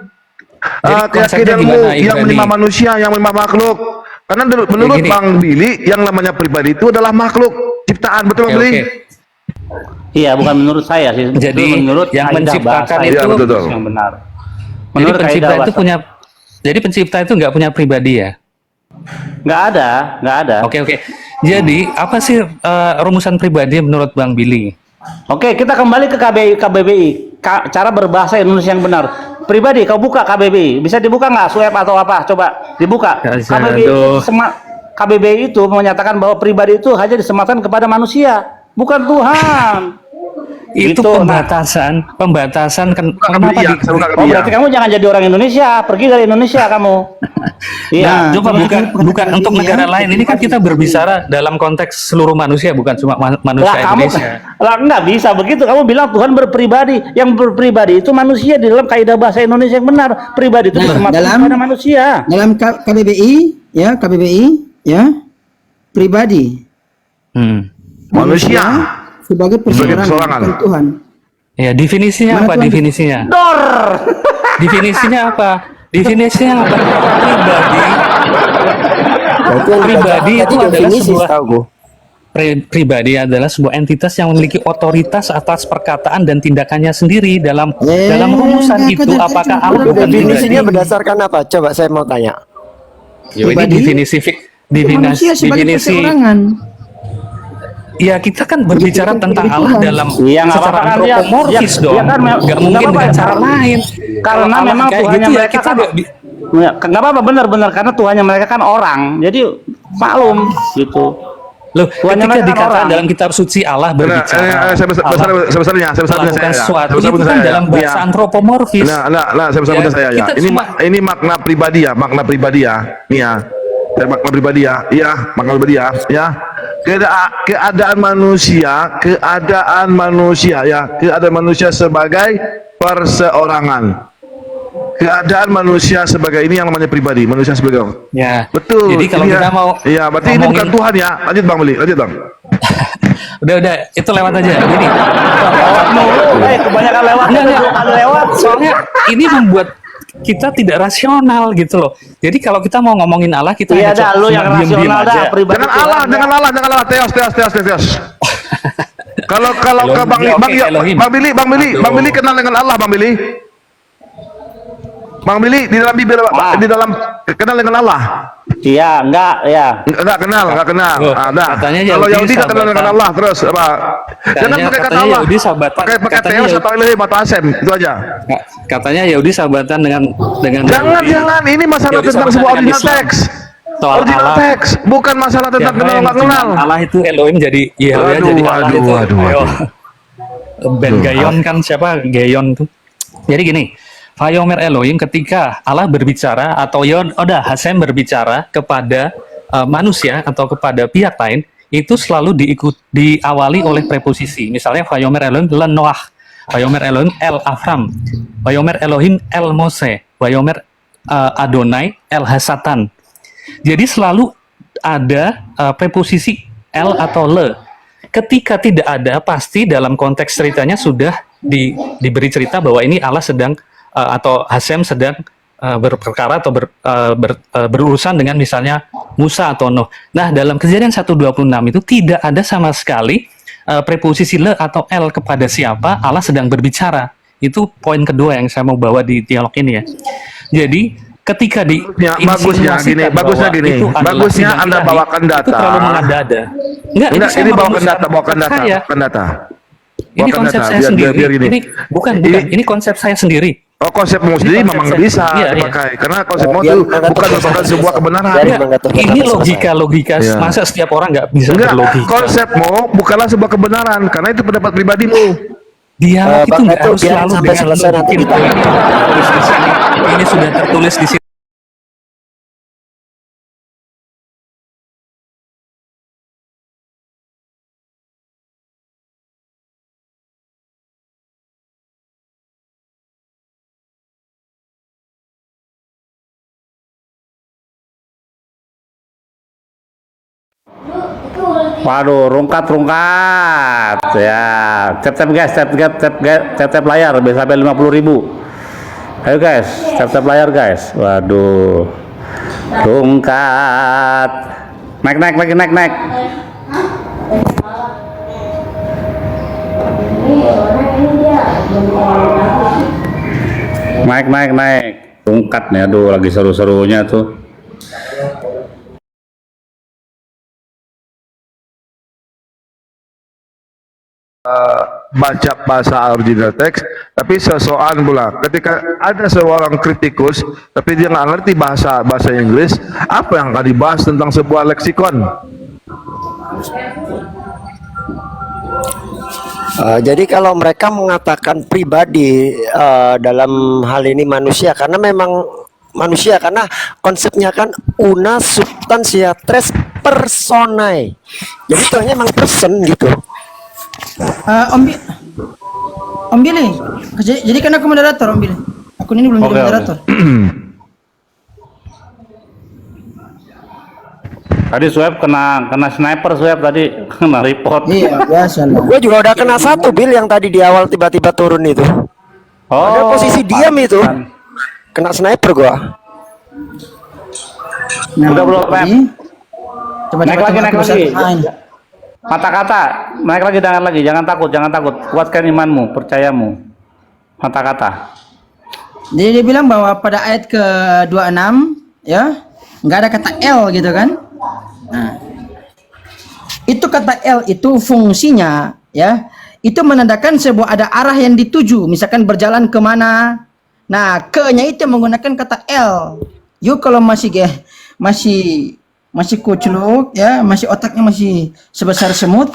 keyakinanmu yang menimpa manusia, yang menimpa makhluk. Karena menurut Bang Billy, yang namanya pribadi itu adalah makhluk ciptaan, betul Bang Billy? Iya, bukan menurut saya sih. Jadi menurut yang menciptakan itu yang benar. Jadi pencipta itu punya. Jadi pencipta itu nggak punya pribadi ya? Nggak ada. Oke. Jadi apa sih rumusan pribadi menurut Bang Billy? Oke, kita kembali ke KBBI. Cara berbahasa Indonesia yang benar. Pribadi, kau buka KBBI. Bisa dibuka nggak? Swab atau apa? Coba dibuka. KBBI itu menyatakan bahwa pribadi itu hanya disematkan kepada manusia, bukan Tuhan. Itu Gitu, pembatasan kenapa Iya, di, saya buka ke Oh dia. berarti kamu jangan jadi orang Indonesia, pergi dari Indonesia kamu. Iya. Nah, coba bukan ini untuk ya, negara lain. Ini kan kita berbicara dalam konteks seluruh manusia, bukan cuma manusia Lah kamu Indonesia. lah nggak bisa begitu. Kamu bilang Tuhan berpribadi. Yang berpribadi itu manusia di dalam kaidah bahasa Indonesia yang benar. Pribadi itu Nah, disematkan dalam- kepada manusia. Dalam KBBI ya, pribadi Manusia. sebagai perseorangan, perseorangan. bukan Tuhan. Ya, definisinya Mana apa? Tuhan? Definisinya? Dor. Definisinya apa? Definisinya apa? Pribadi. Pribadi itu adalah definisi sebuah tahu gue. pribadi adalah sebuah entitas yang memiliki otoritas atas perkataan dan tindakannya sendiri dalam rumusan itu. Apakah Allah bukan Definisinya pribadi? berdasarkan apa? Coba saya mau tanya. Ya, ini Manusia sebagai definisi. perseorangan. Ya, kita kan berbicara tentang Allah dalam Iya, nggak secara apa-apa kan, dia- antropomorfis dia- dong. dia kan Nggak nggak mungkin apa-apa dengan ya, cara lain. Karena Kalau Allah memang kayak Tuhannya gitu ya mereka kita kan nggak ya, nggak apa-apa benar-benar karena Tuhannya mereka kan orang. Jadi maklum gitu. Loh, Tuhannya ketika mereka kan dikatakan orang. dalam kitab suci Allah berbicara, Saya besarnya melakukan sesuatu itu kan saya. dalam bahasa antropomorfis. Nah, saya besar saya ya. kita Ini cuma- ini makna pribadi ya, makna pribadi ya. Nih ya. Saya makna pribadi ya. Iya, makna pribadi ya. Ya. Keadaan manusia sebagai perseorangan. Keadaan manusia sebagai ini yang namanya pribadi, manusia sebagai orang. Ya. Betul. Jadi kalau ini kita ya. mau Iya, berarti ini bukan Tuhan ya. Lanjut Bang Beli, lanjut Bang. udah itu lewat aja. Jadi Kebanyakan lewat, Enggak, itu enggak. 2 kali lewat. soalnya ini membuat kita tidak rasional gitu loh. Jadi kalau kita mau ngomongin Allah, kita Iya hanya dah, lu yang diem-diem rasional dah, aja. pribadi. Jangan Allah, jangan Allah. Teos. Kalau ke Bang Elohim, Bang oke, Elohim. Bang Billy kenal dengan Allah Bang Billy. Bang Billy di dalam Bibel di dalam kenal dengan Allah. Iya, enggak, ya. Enggak kenal. Loh, Nah, katanya kalau Yahudi Yahudi nggak kenal dengan sahabatan. Allah terus apa? Jangan pakai kata katanya Allah. Yahudi sahabatan. Pakai Katanya Teos Yahudi- atau Elohim atau Hasem itu aja. Katanya Yahudi sahabatan dengan Jangan. Ini masalah Yahudi tentang sahabatan sebuah dengan original Islam. teks. Soal Original Allah. teks, bukan masalah tentang Siapa kenal yang nggak kenal. Allah itu Elohim jadi Yahweh Aduh, jadi Allah itu. aduh. Ayo. Ben Gayon kan siapa? Gayon tuh. Jadi gini, Vayomer Elohim ketika Allah berbicara atau Yoda Hasem berbicara kepada manusia atau kepada pihak lain, itu selalu diawali oleh preposisi. Misalnya Vayomer Elohim len Noah, Vayomer Elohim el Avram, Vayomer Elohim el Mose, Vayomer Adonai el Hasatan. Jadi selalu ada preposisi el atau le. Ketika tidak ada, pasti dalam konteks ceritanya sudah diberi cerita bahwa ini Allah sedang atau Hasem sedang berperkara atau berurusan dengan misalnya Musa atau Nuh. Nah, dalam Kejadian 1:26 itu tidak ada sama sekali preposisi le atau el kepada siapa Allah sedang berbicara. Itu poin kedua yang saya mau bawa di dialog ini ya. Jadi ketika Bagusnya gini. Bagusnya Anda bawakan data. itu terlalu mengada-ada. Enggak, Ini bawakan data. Ini konsep saya sendiri. Biar ini. Ini bukan. Ini konsep saya sendiri. Oh, konsepmu sendiri konsep memang saya. bisa Iya. dipakai karena konsepmu Biar itu mengatur bukan masalah. merupakan sebuah kebenaran. Biar Enggak, mengatur ini masalah. logika. Iya. Masa setiap orang nggak bisa Enggak, berlogika? konsepmu bukanlah sebuah kebenaran karena itu pendapat pribadimu. Dialog itu Bang nggak Gatot, harus biarin selalu sampai dengan selesai, nanti mungkin. kita- Tertulis di sini. Ini sudah tertulis di sini. Waduh, rungkat ya. Tap guys, tap layar bisa sampai 50.000. Ayo guys, tap layar guys. Waduh, rungkat. Naik. Naik. Rungkat nih, aduh lagi seru-serunya tuh. Baca bahasa original teks, tapi sesoal pula ketika ada seorang kritikus tapi dia nggak ngerti bahasa Inggris, apa yang akan dibahas tentang sebuah leksikon? Jadi kalau mereka mengatakan pribadi dalam hal ini manusia, karena memang manusia, karena konsepnya kan una substantia tres personae. Jadi itu hanya emang person gitu. Om Billy, jadi kan aku moderator Om Billy. Akun ini belum jadi Oke. moderator. Tadi Swab kena sniper Swab tadi kena report. Iya, biasa lah. Gue juga udah kena satu Bill yang tadi di awal tiba-tiba turun itu. Ada posisi diam itu. Kena sniper gua. Nah, Udah belum, Pep? ini, coba Naik lagi, naik lagi. Main. Kata-kata, naik lagi, jangan takut, kuatkan imanmu, percayamu. Kata-kata. Jadi dia bilang bahwa pada ayat ke-26 ya, nggak ada kata L gitu kan. Nah, itu kata L itu fungsinya ya, itu menandakan sebuah ada arah yang dituju, misalkan berjalan kemana. Nah, ke-nya itu menggunakan kata L. Yuk kalau masih kucluk ya, masih otaknya masih sebesar semut,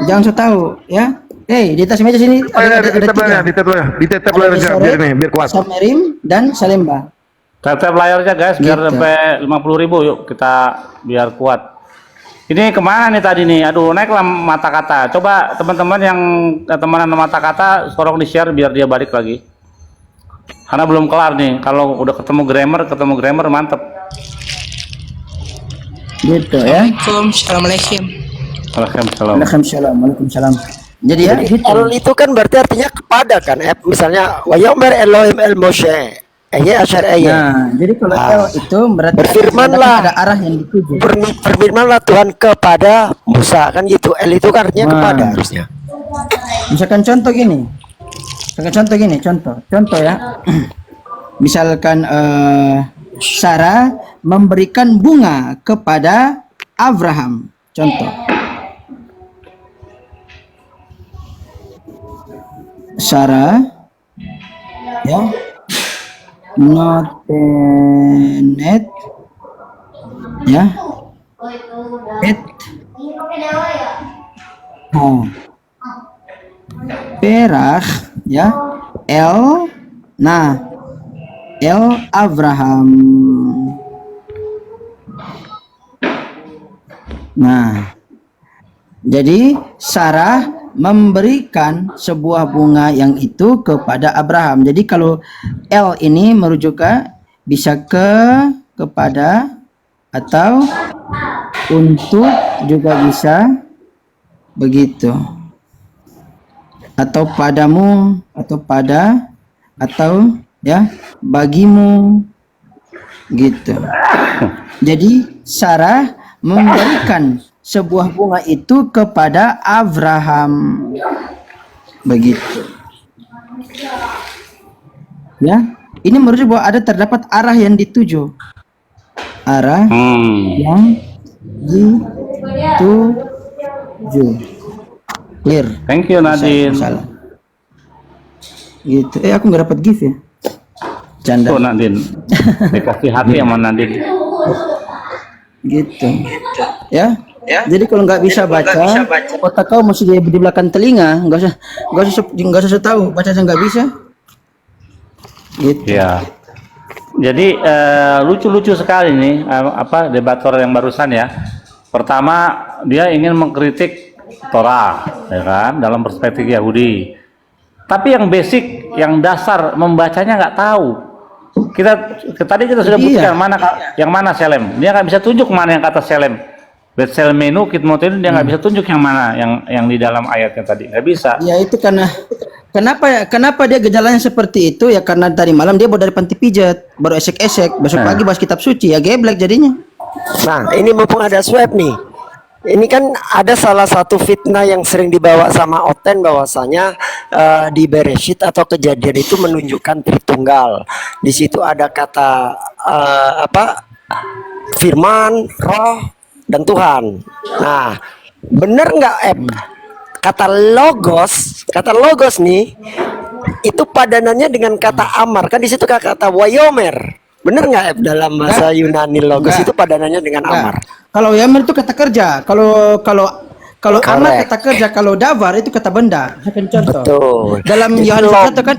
jangan so tahu ya. Di atas meja sini ada tiga. Ditetep layarnya biar ini, biar kuat. Submarine dan Salemba. Tap layarnya guys, biar Gitu. sampai 50.000 yuk kita biar kuat. Ini kemana nih tadi nih? Aduh, naiklah mata kata. Coba teman-teman yang temenan mata kata, tolong di share biar dia balik lagi. Karena belum kelar nih. Kalau udah ketemu grammar mantep. Gitu ya. Assalamualaikum. Waalaikumsalam. Waalaikumsalam. Jadi ya, gitu. El itu kan berarti artinya kepada kan. Misalnya Wayomer Elohim El Moshe. Asyar Nah, jadi kalau L itu berarti Berfirmanlah. ada arah yang dituju. Berfirmanlah Tuhan kepada Musa kan gitu. El itu kan artinya kepada harusnya. Misalkan contoh gini. Contoh ya. Misalkan Sarah memberikan bunga kepada Abraham. Contoh. Sarah ya notenet ya perach ya El Abraham. Nah, jadi Sarah memberikan sebuah bunga yang itu kepada Abraham. Jadi kalau L ini merujuk bisa kepada atau untuk juga bisa begitu. Atau padamu atau pada atau ya bagimu gitu. Jadi Sarah memberikan sebuah bunga itu kepada Abraham begitu ya. Ini merujuk bahwa ada terdapat arah yang dituju, arah yang dituju. Clear. Thank you Nadine. Salah gitu. Aku nggak dapat gift ya, canda. Tuh Nadine, dikasih hati sama Nadine. Gitu ya. Jadi kalau nggak bisa baca, otak kau masih di belakang telinga, nggak usah tahu baca saya nggak bisa. Gitu. Ya. Jadi lucu-lucu sekali nih debator yang barusan ya. Pertama dia ingin mengkritik Torah, ya kan, dalam perspektif Yahudi. Tapi yang basic, yang dasar membacanya nggak tahu. Tadi kita sudah buktikan yang mana Selem. Dia nggak bisa tunjuk mana yang kata Selem. Betsel menu kitmotin dia nggak bisa tunjuk yang mana yang di dalam ayatnya tadi, nggak bisa. Ya itu kenapa dia gejalanya seperti itu ya, karena tadi malam dia baru dari panti pijat, baru esek-esek, besok pagi bahas kitab suci ya geblek jadinya. Nah, ini mumpung ada swab nih. Ini kan ada salah satu fitnah yang sering dibawa sama Oten bahwasanya di Bereshit atau Kejadian itu menunjukkan Tritunggal. Di situ ada kata firman, roh, dan Tuhan. Nah, bener nggak kata logos nih itu padanannya dengan kata amar kan, di situ kata wayomer. Bener nggak dalam bahasa Yunani logos itu padanannya dengan amar? Kalau yamer itu kata kerja. Kalau Kalau amal Correct. kata kerja, kalau davar itu kata benda. Saya akan contoh. Betul. Dalam Itu Yohanes log. 1 kan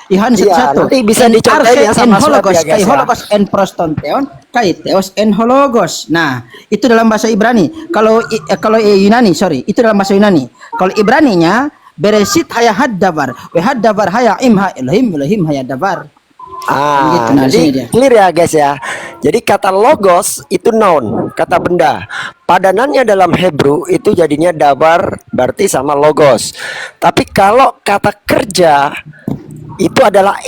Yohanes Iya, 1. nanti bisa dicontohin ya sama hologos, Swab ya, guys, kai ya. hologos en prostonteon, kai theos en hologos. Nah, itu dalam bahasa Ibrani. Kalau Yunani, sorry, itu dalam bahasa Yunani. Kalau Ibraninya Bereshit haya had davar, we had davar haya imha Elohim, Elohim haya davar. Gitu, nah, sini dia. Jadi clear ya guys ya. Jadi kata logos itu noun, kata benda. Padanannya dalam Hebrew itu jadinya dabar, berarti sama logos. Tapi kalau kata kerja itu adalah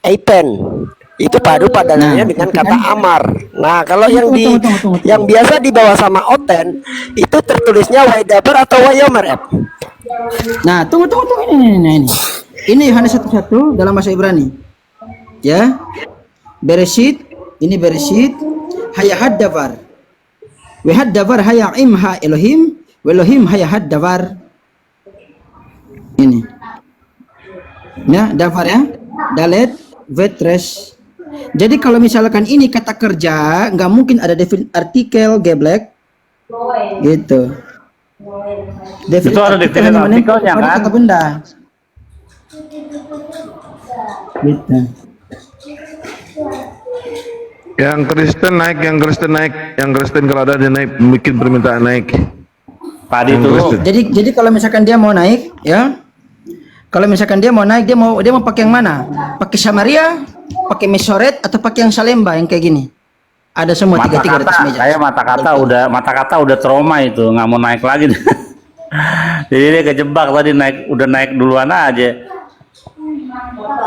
epen. Itu padu padanannya dengan kata amar. Nah, kalau yang Tunggu. yang biasa dibawa sama oten itu tertulisnya waidabar atau wayomer. Nah, tunggu ini. Ini Yohanes 1:1 dalam bahasa Ibrani. Ya. Bereshit, ini Bereshit haya had davar. We had davar haya imha Elohim, we Elohim haya had davar. Ini. Ya, davar ya. Dalet vetres. Jadi kalau misalkan ini kata kerja, nggak mungkin ada artikel geblek. Gitu. Itu ada definite artikelnya kan? Kata benda. Gitu. Yang Kristen naik, yang Kristen kalau ada dia naik, bikin permintaan naik. Tadi Yang itu. Kristen. Jadi kalau misalkan dia mau naik, ya. Kalau misalkan dia mau naik, dia mau pakai yang mana? Pakai Samaria, pakai Mesoret, atau pakai yang Salemba yang kayak gini? Ada semua tiga-tiga di atas meja. Saya mata kata udah trauma itu, nggak mau naik lagi. Jadi dia kejebak tadi udah naik duluan aja.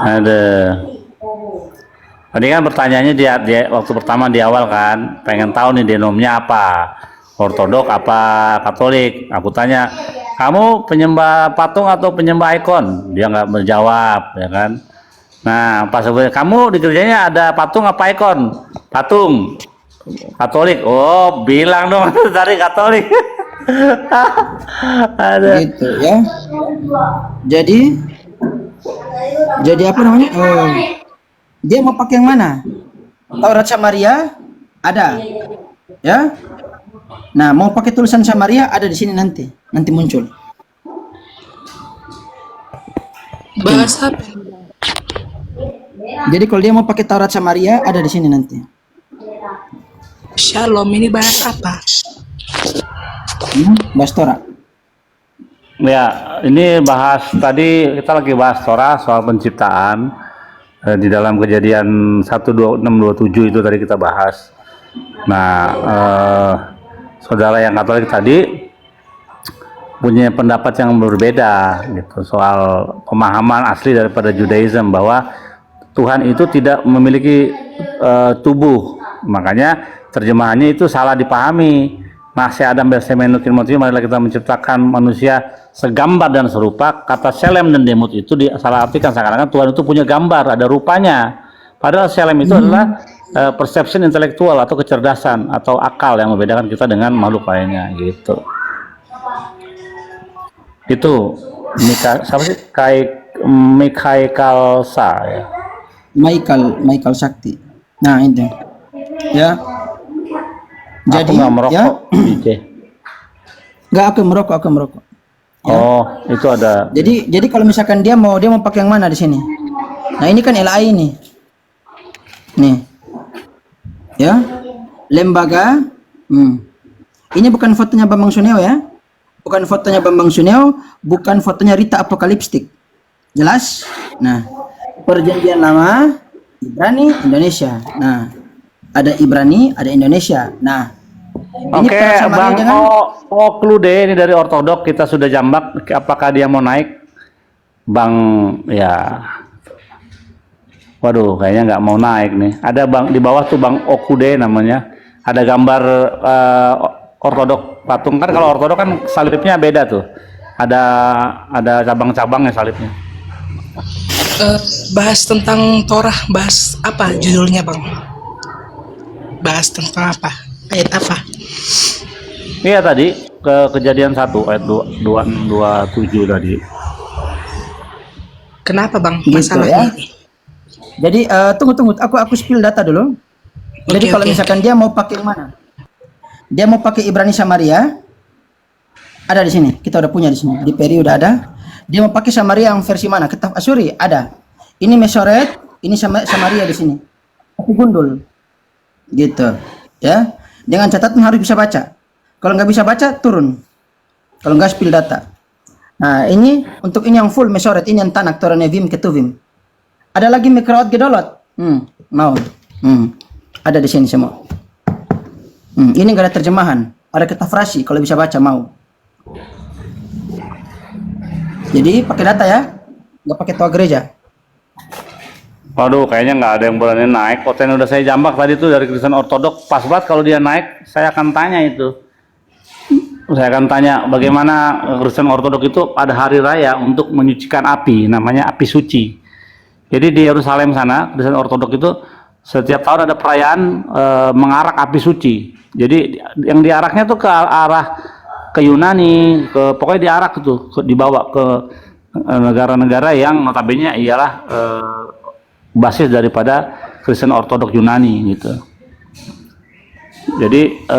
Ada. Tadi kan pertanyaannya dia waktu pertama di awal kan, pengen tahu nih denomnya apa, Ortodok apa Katolik. Aku tanya, kamu penyembah patung atau penyembah ikon? Dia nggak menjawab, ya kan? Nah, pas kamu di gerejanya ada patung apa ikon? Patung. Katolik. Oh, bilang dong dari Katolik. Ada. Gitu ya. Jadi apa namanya? Dia mau pakai yang mana? Taurat Samaria ada, ya. Nah, mau pakai tulisan Samaria ada di sini nanti muncul. Bahasa apa? Jadi kalau dia mau pakai Taurat Samaria ada di sini nanti. Shalom ini bahasa apa? Bahas Torah. Ya, ini kita lagi bahas Torah soal penciptaan. Di dalam Kejadian 1:26-27 itu tadi kita bahas. Nah, saudara yang Katolik tadi punya pendapat yang berbeda gitu soal pemahaman asli daripada Judaism bahwa Tuhan itu tidak memiliki tubuh. Makanya terjemahannya itu salah dipahami. Nase Adam Bersemenukin Motif, marilah kita menciptakan manusia segambar dan serupa. Kata Selem dan Demut itu salah artikan seakan-akan Tuhan itu punya gambar, ada rupanya. Padahal Selem itu adalah perception intelektual atau kecerdasan atau akal yang membedakan kita dengan makhluk lainnya gitu. Itu siapa sih? Mikhail Kalsa ya. Michael Sakti. Nah, itu. Ya. Jadi aku nggak merokok, ya. DJ. Nggak, aku merokok. Ya. Oh, itu ada. Jadi kalau misalkan dia mau pakai yang mana di sini? Nah, ini kan LAI nih. Nih. Ya. Lembaga. Ini bukan fotonya Bambang Suneo ya. Bukan fotonya Bambang Suneo, bukan fotonya Rita Apokalipstik. Jelas? Nah, Perjanjian Lama, Ibrani, Indonesia. Nah, ada Ibrani, ada Indonesia. Nah, Oke, Bang Oklude ini dari Ortodok kita sudah jambak. Apakah dia mau naik? Bang, ya. Waduh, kayaknya nggak mau naik nih. Ada Bang di bawah tuh Bang Okude namanya. Ada gambar Ortodok patung kan. Kalau Ortodok kan salibnya beda tuh. Ada cabang-cabangnya salibnya. Bahas tentang Torah, bahas apa judulnya Bang? Bahas tentang apa? Ayat apa? Iya tadi Kejadian 1 ayat 27 tadi. Kenapa Bang Gitu, masalahnya ya. ini? Jadi tunggu, aku spill data dulu. Jadi kalau misalkan dia mau pakai yang mana? Dia mau pakai Ibrani Samaria Ada di sini. Kita udah punya di sini. Di Peri udah ada. Dia mau pakai Samaria yang versi mana? Kitab Asyuri ada. Ini Mesoret, ini Samaria di sini. Tapi gundul. Gitu. Ya. Dengan catatan harus bisa baca. Kalau nggak bisa baca, turun. Kalau nggak spill data. Nah, ini untuk ini yang full Mesoret, ini yang Tanak, Torah Nevim, Ketuvim. Ada lagi Mikraot Gedolot. Mau. Ada di sini semua. Ini nggak ada terjemahan. Ada ketafrasi, kalau bisa baca mau. Jadi pakai data ya, nggak pakai tua gereja. Waduh, kayaknya nggak ada yang berani naik. Konten udah saya jambak tadi tuh dari Kristen Ortodok. Pas banget kalau dia naik, saya akan tanya itu. Saya akan tanya bagaimana Kristen Ortodok itu ada hari raya untuk menyucikan api, namanya api suci. Jadi di Yerusalem sana, Kristen Ortodok itu setiap tahun ada perayaan mengarak api suci. Jadi yang diaraknya tuh ke arah ke Yunani, pokoknya diarak itu, dibawa ke negara-negara yang notabene ialah basis daripada Kristen Ortodok Yunani gitu. Jadi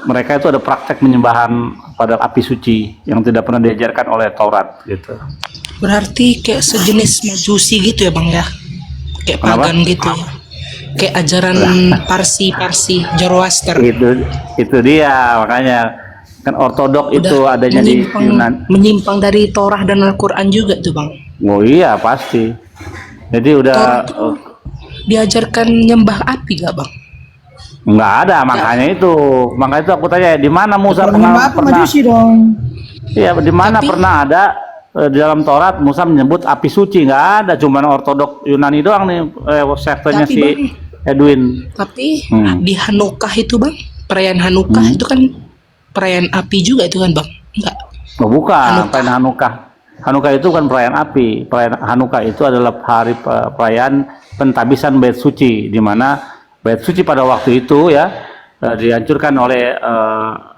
mereka itu ada praktek penyembahan pada api suci yang tidak pernah diajarkan oleh Taurat gitu. Berarti kayak sejenis majusi gitu ya bang ya? Kayak pagan gitu ya? Kayak ajaran Parsi Zoroaster. Itu dia, makanya kan Ortodok itu adanya di Yunan. Menyimpang dari Torah dan Al-Quran juga tuh bang. Oh iya pasti. Jadi udah diajarkan nyembah api gak bang? Nggak ada, makanya itu aku tanya di mana Musa pernah majusi dong. Iya, di mana pernah ada di dalam Taurat Musa menyebut api suci? Nggak ada, cuman Ortodok Yunani doang nih sektenya si bang, Edwin. Tapi di Hanukkah itu bang, perayaan Hanukkah itu kan perayaan api juga itu kan bang? Enggak. Oh, bukan, perayaan Hanukkah. Hanukkah itu kan perayaan api. Perayaan Hanukkah itu adalah hari perayaan pentabisan bait suci, di mana bait suci pada waktu itu ya dihancurkan oleh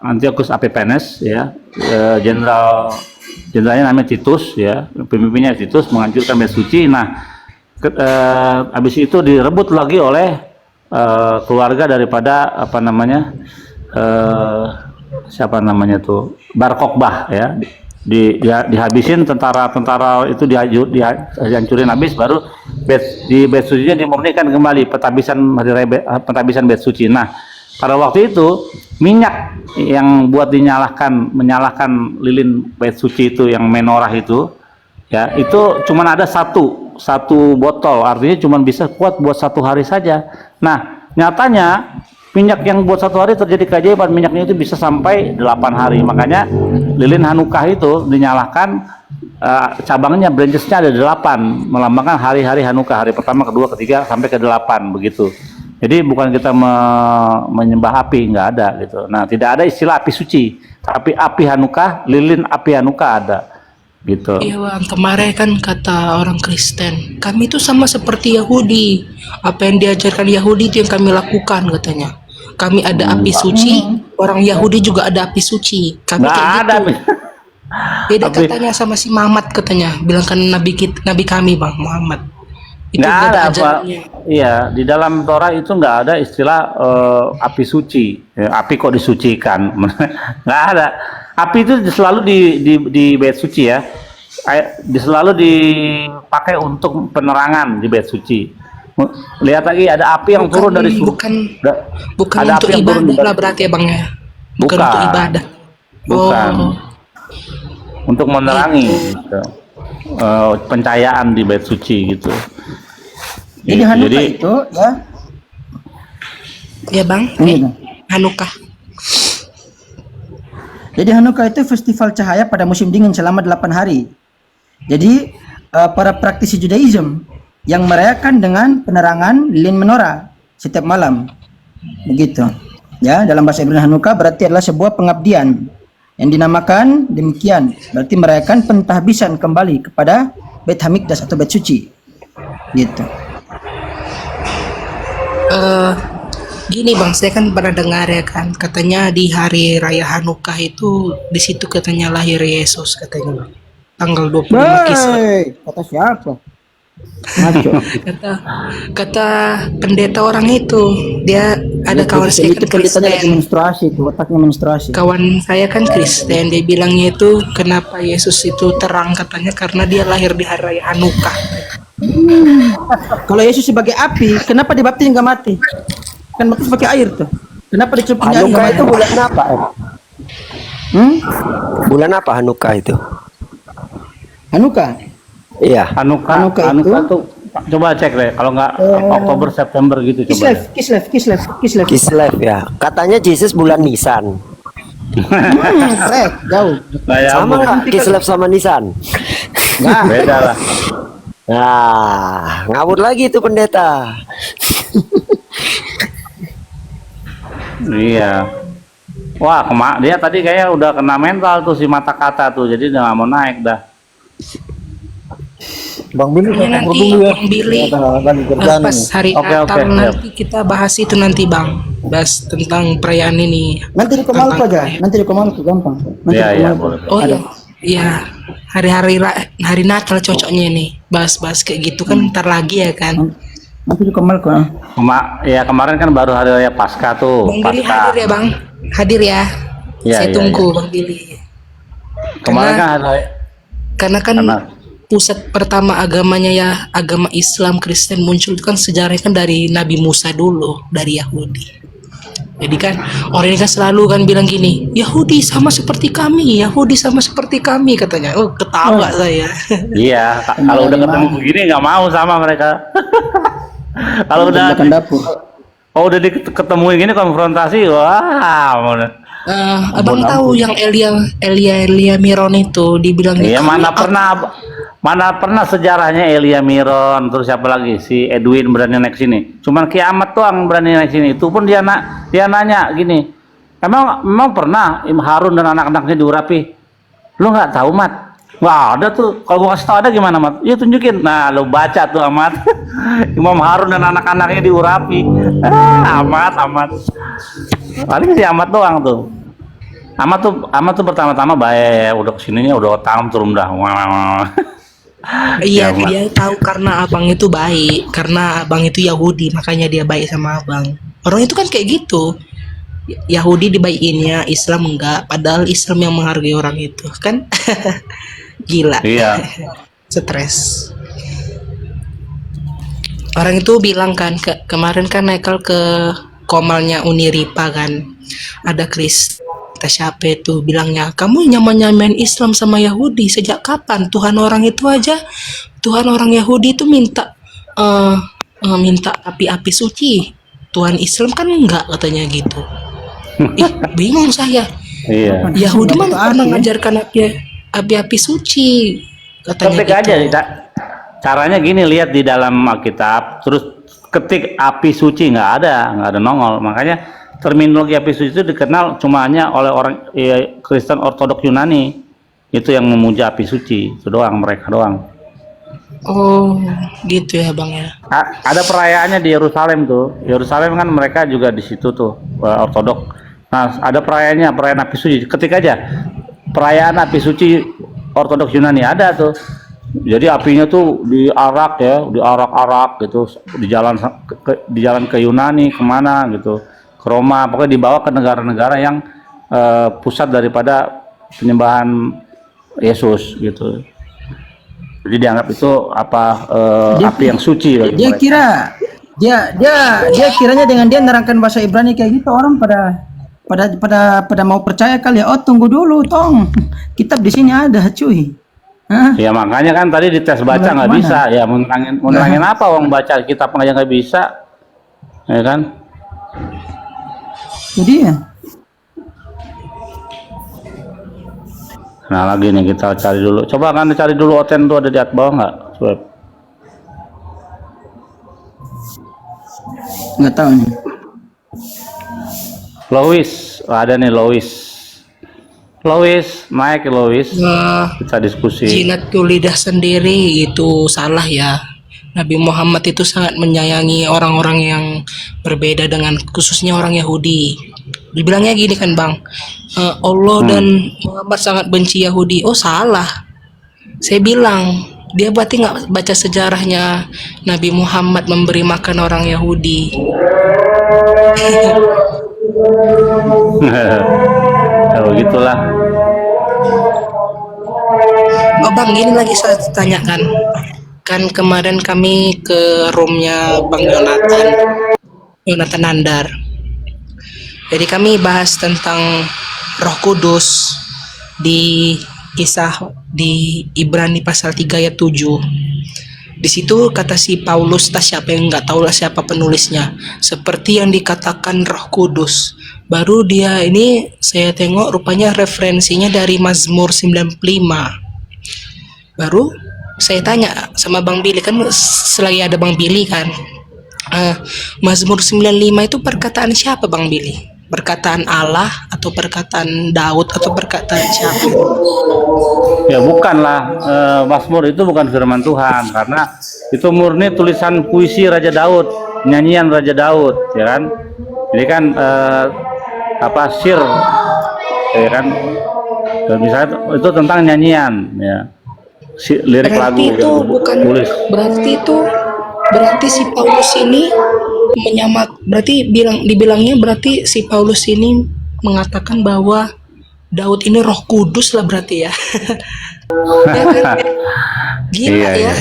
Antiochus Epiphanes ya, jenderalnya namanya Titus ya, pemimpinnya Titus menghancurkan bait suci. Nah, habis itu direbut lagi oleh keluarga daripada apa namanya siapa namanya tuh Bar Kokhbah ya, dihabisin tentara itu dihancurin habis, baru di bait sucinya dimurnikan kembali pentabisan bait suci. Nah, pada waktu itu minyak yang buat menyalakan lilin bait suci itu yang menorah itu ya, itu cuman ada satu botol, artinya cuman bisa kuat buat 1 hari saja. Nah, nyatanya minyak yang buat 1 hari terjadi keajaiban, minyaknya itu bisa sampai 8 hari. Makanya lilin Hanukkah itu dinyalakan, cabangnya, branchesnya ada 8, melambangkan hari-hari Hanukkah, hari pertama, kedua, ketiga, sampai ke 8 begitu. Jadi bukan kita menyembah api, nggak ada gitu. Nah, tidak ada istilah api suci, tapi api Hanukkah, lilin api Hanukkah ada gitu. Iya bang, kemarin kan kata orang Kristen, kami itu sama seperti Yahudi. Apa yang diajarkan Yahudi itu yang kami lakukan katanya. Kami ada api suci, orang Yahudi juga ada api suci. Kami nggak kayak ada. gitu. Beda katanya sama si Muhammad katanya, bilang kan nabi kami bang Muhammad. Itu nggak ada apa? ajarannya. Iya, di dalam Torah itu nggak ada istilah api suci. Ya, api kok disucikan? Nggak ada. Api itu selalu di bait suci ya, selalu dipakai untuk penerangan di bait suci. Lihat lagi ada api yang turun dari surga. Bukan ada untuk api yang turun ibadah lah berarti ya bang ya. Bukan untuk ibadah. Bukan. Untuk menerangi gitu. Pencahayaan di bait suci gitu. Jadi Hanukkah itu ya. Ya bang, Hanukkah. Jadi Hanukkah itu festival cahaya pada musim dingin selama 8 hari. Jadi para praktisi Judaism yang merayakan dengan penerangan lilin menorah setiap malam. Begitu. Ya, dalam bahasa Ibrani Hanukkah berarti adalah sebuah pengabdian yang dinamakan demikian. Berarti merayakan pentahbisan kembali kepada Bait Hamikdas atau Bait Suci. Gitu. Gini bang, saya kan pernah dengar ya kan, katanya di hari raya Hanukkah itu di situ katanya lahir Yesus katanya bang. Tanggal 25 Kislev. Kata siapa? Ngaco. Kata pendeta orang itu, dia ada kawan saya itu kan pendetanya lagi Kristen. menstruasi, itu otaknya menstruasi. Kawan saya kan Kristen, dia bilangnya itu kenapa Yesus itu terang katanya karena dia lahir di hari raya Hanukkah. Kalau Yesus sebagai api, kenapa dibaptis nggak mati? Kan baptis pakai air tuh. Kenapa dicelupin air nggak Hanukkah mati? itu bulan apa? Hmm? Bulan apa Hanukkah itu? Hanukkah. Iya. Hanukkah Hanukkah tuh coba cek deh kalau nggak Oktober September gitu coba deh. Kislev. Kislev ya. Katanya Jesus bulan Nisan. Keren, jauh. Kayak Sama nggak Kislev sama Nisan? Nggak. beda lah. Nah, ngawur lagi itu pendeta. Iya. Wah, dia tadi kayaknya udah kena mental tuh si mata kata tuh, jadi udah nggak mau naik dah. Bang Billy Ini saya nanti dulu ya. Bang Billy, Lagi kerjaan pas ini. hari Oke, Natal siap. nanti kita bahas itu nanti Bang, bahas tentang perayaan ini. Nanti di Komalku aja. Nanti di Komalku gampang. Nanti Iya, di iya, Komalku. boleh. Oh iya, iya, hari Natal cocoknya nih, bahas-bahas kayak gitu kan ntar lagi ya kan. Nanti di Komalku. Ah. Ya kemarin kan baru hari raya Paskah tuh. Bang Billy Paskah. hadir ya Bang, hadir ya. Iya, Saya iya, tunggu iya. Bang Billy. Kemarin kan hari Karena kan Karena- pusat pertama agamanya ya agama Islam Kristen muncul itu kan sejarahnya kan dari Nabi Musa dulu, dari Yahudi. Jadi kan orang ini kan selalu kan bilang gini, Yahudi sama seperti kami, Yahudi sama seperti kami katanya. Oh ketawa saya. Iya, kalau udah ketemu begini nggak mau sama mereka. Kalau udah Belakang dapur. ketemuin gini konfrontasi, wah, Abang tahu yang Elia Miron itu dibilangnya iya mana pernah sejarahnya Elia Miron, terus siapa lagi si Edwin berani naik sini. Cuman kiamat doang berani naik sini. Itu pun dia nanya gini, emang pernah Harun dan anak-anaknya diurapi? Lu nggak tahu Mat? Nggak ada tuh. Kalau gua kasih tahu ada gimana Mat? Ya tunjukin. Nah lu baca tuh Amat. Imam Harun dan anak-anaknya diurapi. Amat. Paling si Amat doang tuh. Amat tuh pertama-tama baik, udah kesininya udah otak turun dah. Iya, Ya, Mak. dia tahu karena abang itu baik, karena abang itu Yahudi, makanya dia baik sama abang. Orang itu kan kayak gitu. Yahudi dibaikinnya, Islam enggak, padahal Islam yang menghargai orang itu, kan? Gila. Iya. Stres. Orang itu bilang kan kemarin kan Michael ke Komalnya Uniripa kan. Ada siapa itu bilangnya, kamu nyamain Islam sama Yahudi sejak kapan? Tuhan orang itu aja, Tuhan orang Yahudi itu minta api-api suci. Tuhan Islam kan enggak katanya gitu. Bingung saya. Iya. Yahudi mana pernah mengajarkan api-api suci katanya Ketik aja, gitu. caranya gini, lihat di dalam Alkitab, terus ketik api suci, nggak ada nongol. Makanya terminologi api suci itu dikenal cuma hanya oleh orang Kristen Ortodok Yunani, itu yang memuja api suci, itu doang, mereka doang. Oh gitu ya Bang ya. Ada perayaannya di Yerusalem tuh. Yerusalem kan mereka juga di situ tuh Ortodok. Nah ada perayaan api suci. Ketik aja perayaan api suci Ortodok Yunani, ada tuh. Jadi apinya tuh diarak-arak gitu, di jalan ke Yunani kemana gitu, ke Roma, pokoknya dibawa ke negara-negara yang pusat daripada penyembahan Yesus gitu. Jadi dianggap itu api yang suci bagi Dia mereka. kira dia kiranya dengan dia nerangkan bahasa Ibrani kayak gitu orang pada mau percaya kali ya. Oh tunggu dulu tong, kitab di sini ada cuy. Hah? Ya makanya kan tadi dites baca nggak Gimana? bisa, ya menerangin apa orang baca kitab aja nggak bisa, ya kan? Jadi ya. Nah lagi nih kita cari dulu, coba kan cari dulu Oten tuh ada di atas bawah nggak? Swab. Nggak tahu nih. Lois, ada nih Lois, naik Lois, kita diskusi. Jilat lidah sendiri itu salah ya. Nabi Muhammad itu sangat menyayangi orang-orang yang berbeda dengan khususnya orang Yahudi. Dibilangnya gini kan Bang, Allah dan Muhammad sangat benci Yahudi. Oh salah. Saya bilang Dia berarti nggak baca sejarahnya Nabi Muhammad memberi makan orang Yahudi. Kalau gitulah. Oh Bang, gini lagi saya tanyakan. Kan kemarin kami ke roomnya Bang Yonatan Nandar. Jadi kami bahas tentang Roh Kudus di kisah di Ibrani pasal 3 ayat 7. Di situ kata si Paulus, siapa yang nggak tahu lah siapa penulisnya, seperti yang dikatakan Roh Kudus. Baru dia ini saya tengok rupanya referensinya dari Mazmur 95. Baru saya tanya sama Bang Billy, kan selagi ada Bang Billy kan, Mazmur 95 itu perkataan siapa Bang Billy? Perkataan Allah atau perkataan Daud atau perkataan siapa? Ya bukanlah, Mazmur itu bukan firman Tuhan, karena itu murni tulisan puisi Raja Daud, nyanyian Raja Daud, ya kan? Jadi kan sir, ya kan? Misalnya itu tentang nyanyian, ya, lirik lagu. Berarti itu bukan, tulis. berarti si Paulus ini dibilangnya berarti si Paulus ini mengatakan bahwa Daud ini Roh Kudus lah berarti ya. Ya kan? Gila Iya, ya.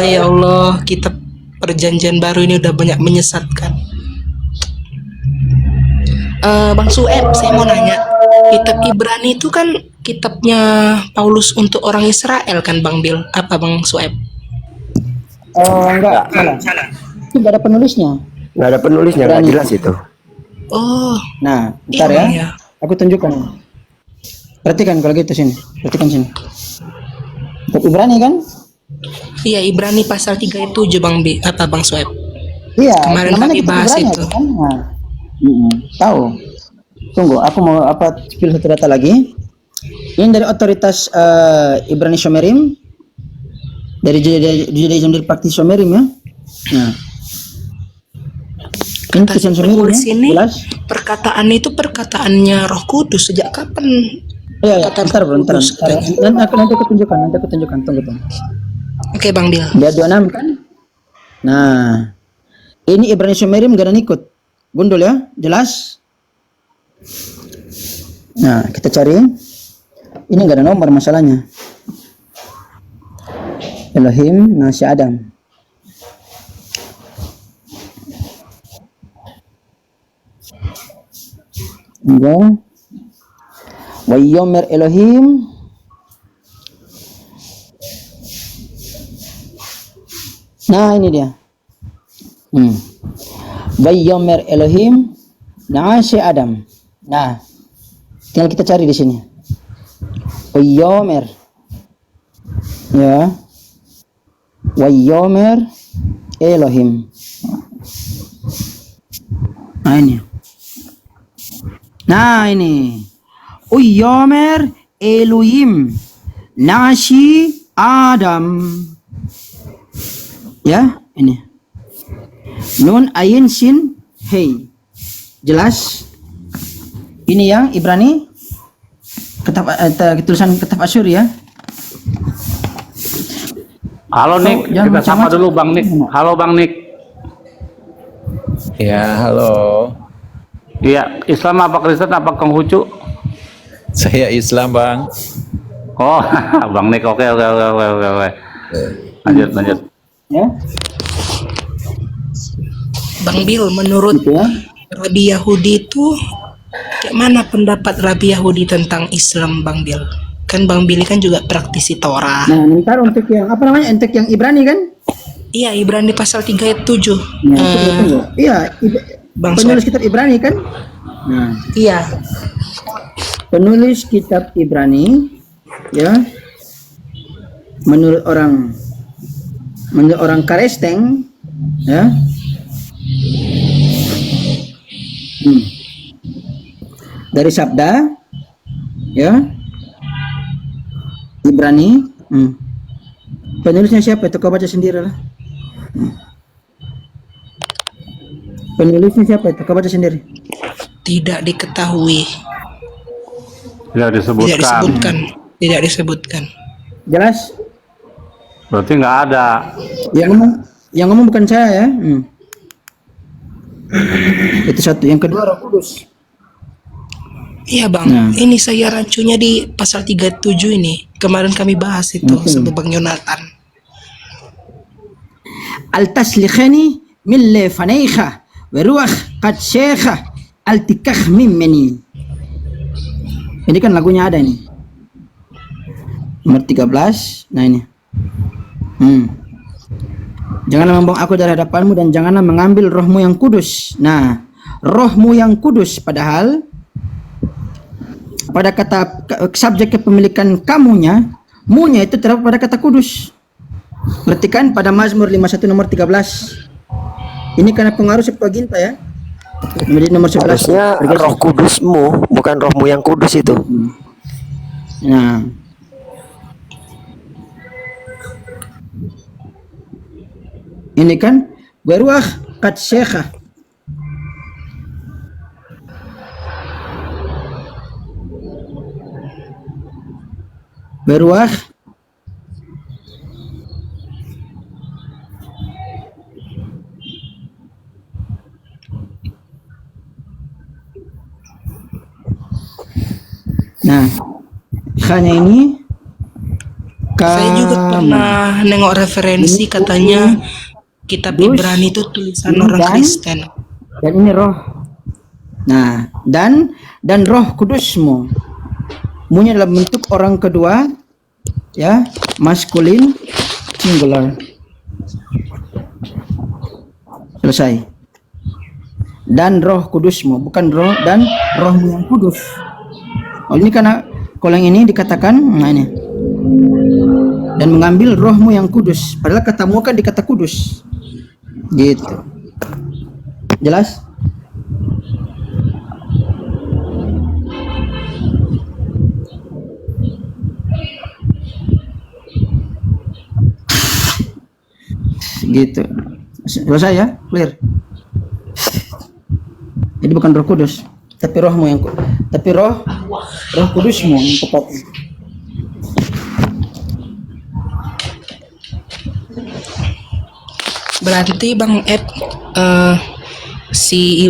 Ya Allah, kitab perjanjian baru ini udah banyak menyesatkan. Bang Sueb, saya mau nanya, kitab Ibrani itu kan kitabnya Paulus untuk orang Israel kan Bang Bil? Apa Bang Sueb? Oh enggak, salah. Itu nggak ada penulisnya. Nggak ada penulisnya, nggak jelas itu. Oh, Nah, bentar iya, ya. iya. Aku tunjukkan. Perhatikan kalau gitu sini. Perhatikan sini. Kitab Ibrani kan? Iya, Ibrani pasal 3 ayat 7 Bang Sueb. Iya. Kemarin namanya kami kitab bahas Ibrani itu. kan? Nah, tahu. Tunggu, aku mau pilih satu data lagi. Ini dari otoritas Ibrani Shomerim, dari Judaism dari praktisi Shomerim ya. Nah, ini tulisan Shomerim Penulis ya, ini jelas. perkataan itu perkataannya Roh Kudus. Sejak kapan? Iya, Perkataan bentar, Roh bentar. Kudus, katanya. Nanti aku tunjukkan. Tunggu. Oke Bang Bil. Dia 26 kan? Nah, ini Ibrani Shomerim gak ada ikut. Gundul ya, jelas. Nah, kita cari. Ini gak ada nomor masalahnya. Elohim Nasi Adam. Enggak. Wayomer Elohim. Nah, ini dia. Wayomer Elohim Nasi Adam. Nah, tinggal kita cari di sini. Wayomer. Ya. Wayomer Elohim. Nah ini. Wayomer Elohim Nasi Adam. Ya, ini. Nun ayin sin hei. Jelas? Ini yang Ibrani tulisan kitab Asyur ya. Halo Nick, jangan kita sapa macam-macam. dulu Bang Nick. Halo Bang Nick. Ya, halo. Iya, Islam apa Kristen apa Konghucu? Saya Islam, Bang. Oh, Bang Nick, oke. Lanjut. Ya. Bang Bil, menurut Gitu ya. Rabi Yahudi itu kayak mana pendapat Rabi Yahudi tentang Islam Bang Bil? Kan Bang Bil kan juga praktisi Torah. Nah, ntar untuk yang apa namanya? Untuk yang Ibrani kan? Iya, Ibrani pasal 3 ayat 7. Iya, Bang penulis Sueb. kitab Ibrani kan? Nah, Iya. penulis kitab Ibrani ya. Menurut orang Karesteng ya. Dari sabda ya. Ibrani. Penulisnya siapa itu? Kau baca sendiri lah. Penulisnya siapa itu? Kau baca sendiri. Tidak diketahui. Tidak disebutkan. Tidak disebutkan. Jelas? Berarti nggak ada. Yang ngomong bukan saya ya. Itu satu. Yang kedua Roh Kudus. Iya bang, ini saya rancunya di pasal 37 ini. Kemarin kami bahas itu sama Bang Yonatan. Al-taslikhani min lefaneiha weruah qad syekha al-tikah mimmeni. Ini kan lagunya ada ini. Nomor 13. Nah ini. Janganlah membuang aku dari hadapanmu dan janganlah mengambil rohmu yang kudus. Nah, rohmu yang kudus padahal pada kata subjek kepemilikan kamunya, munya itu terdapat pada kata kudus. Perhatikan pada Mazmur 51 nomor 13. Ini karena pengaruh Septuaginta ya. Nomor 11. Harusnya roh kudusmu, bukan rohmu yang kudus itu. Nah. Ini kan beruah kat syekha. Beruah Nah, hanya ini Saya juga pernah nengok referensi katanya kitab Ibrani itu tulisan orang Kristen. Dan ini roh. Nah, dan roh kudusmu. Munya dalam bentuk orang kedua, ya, maskulin, singular. Selesai. Dan roh kudusmu, bukan roh dan rohmu yang kudus. Oh, ini karena kalau yang ini dikatakan, nah ini. Dan mengambil rohmu yang kudus. Padahal katamu kan dikata kudus. Gitu. Jelas? Gitu. Selesai ya? Clear. Jadi bukan roh kudus, tapi rohmu yang roh kudusmu yang tepat. Berarti Bang Ed, si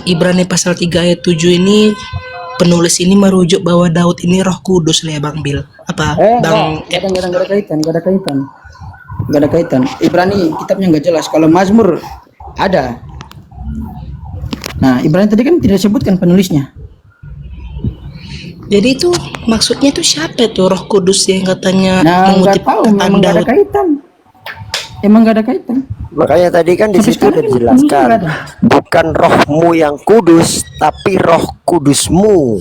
Ibrani pasal 3 ayat 7 ini penulis ini merujuk bahwa Daud ini roh kudus lah ya Bang Bil. Apa Bang Ed? Gak ada kaitan. Ibrani kitabnya nggak jelas. Kalau Mazmur ada. Nah, Ibrani tadi kan tidak disebutkan penulisnya. Jadi itu maksudnya itu siapa tuh roh kudus yang katanya mengutip memang nggak ada kaitan. Emang nggak ada kaitan. Makanya tadi kan di situ udah dijelaskan, bukan rohmu yang kudus, tapi roh kudusmu.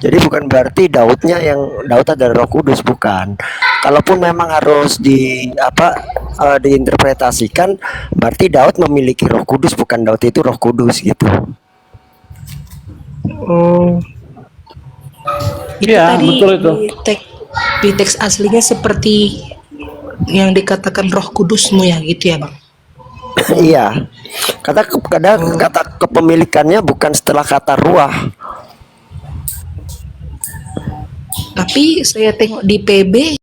Jadi bukan berarti Daud adalah roh kudus, bukan. Kalaupun memang harus diinterpretasikan, berarti Daud memiliki roh kudus, bukan Daud itu roh kudus gitu. Oh. Iya, betul itu. Di teks aslinya seperti yang dikatakan roh kudusmu ya gitu ya Bang. Iya. Kata kepemilikannya bukan setelah kata ruah. Tapi saya tengok di PB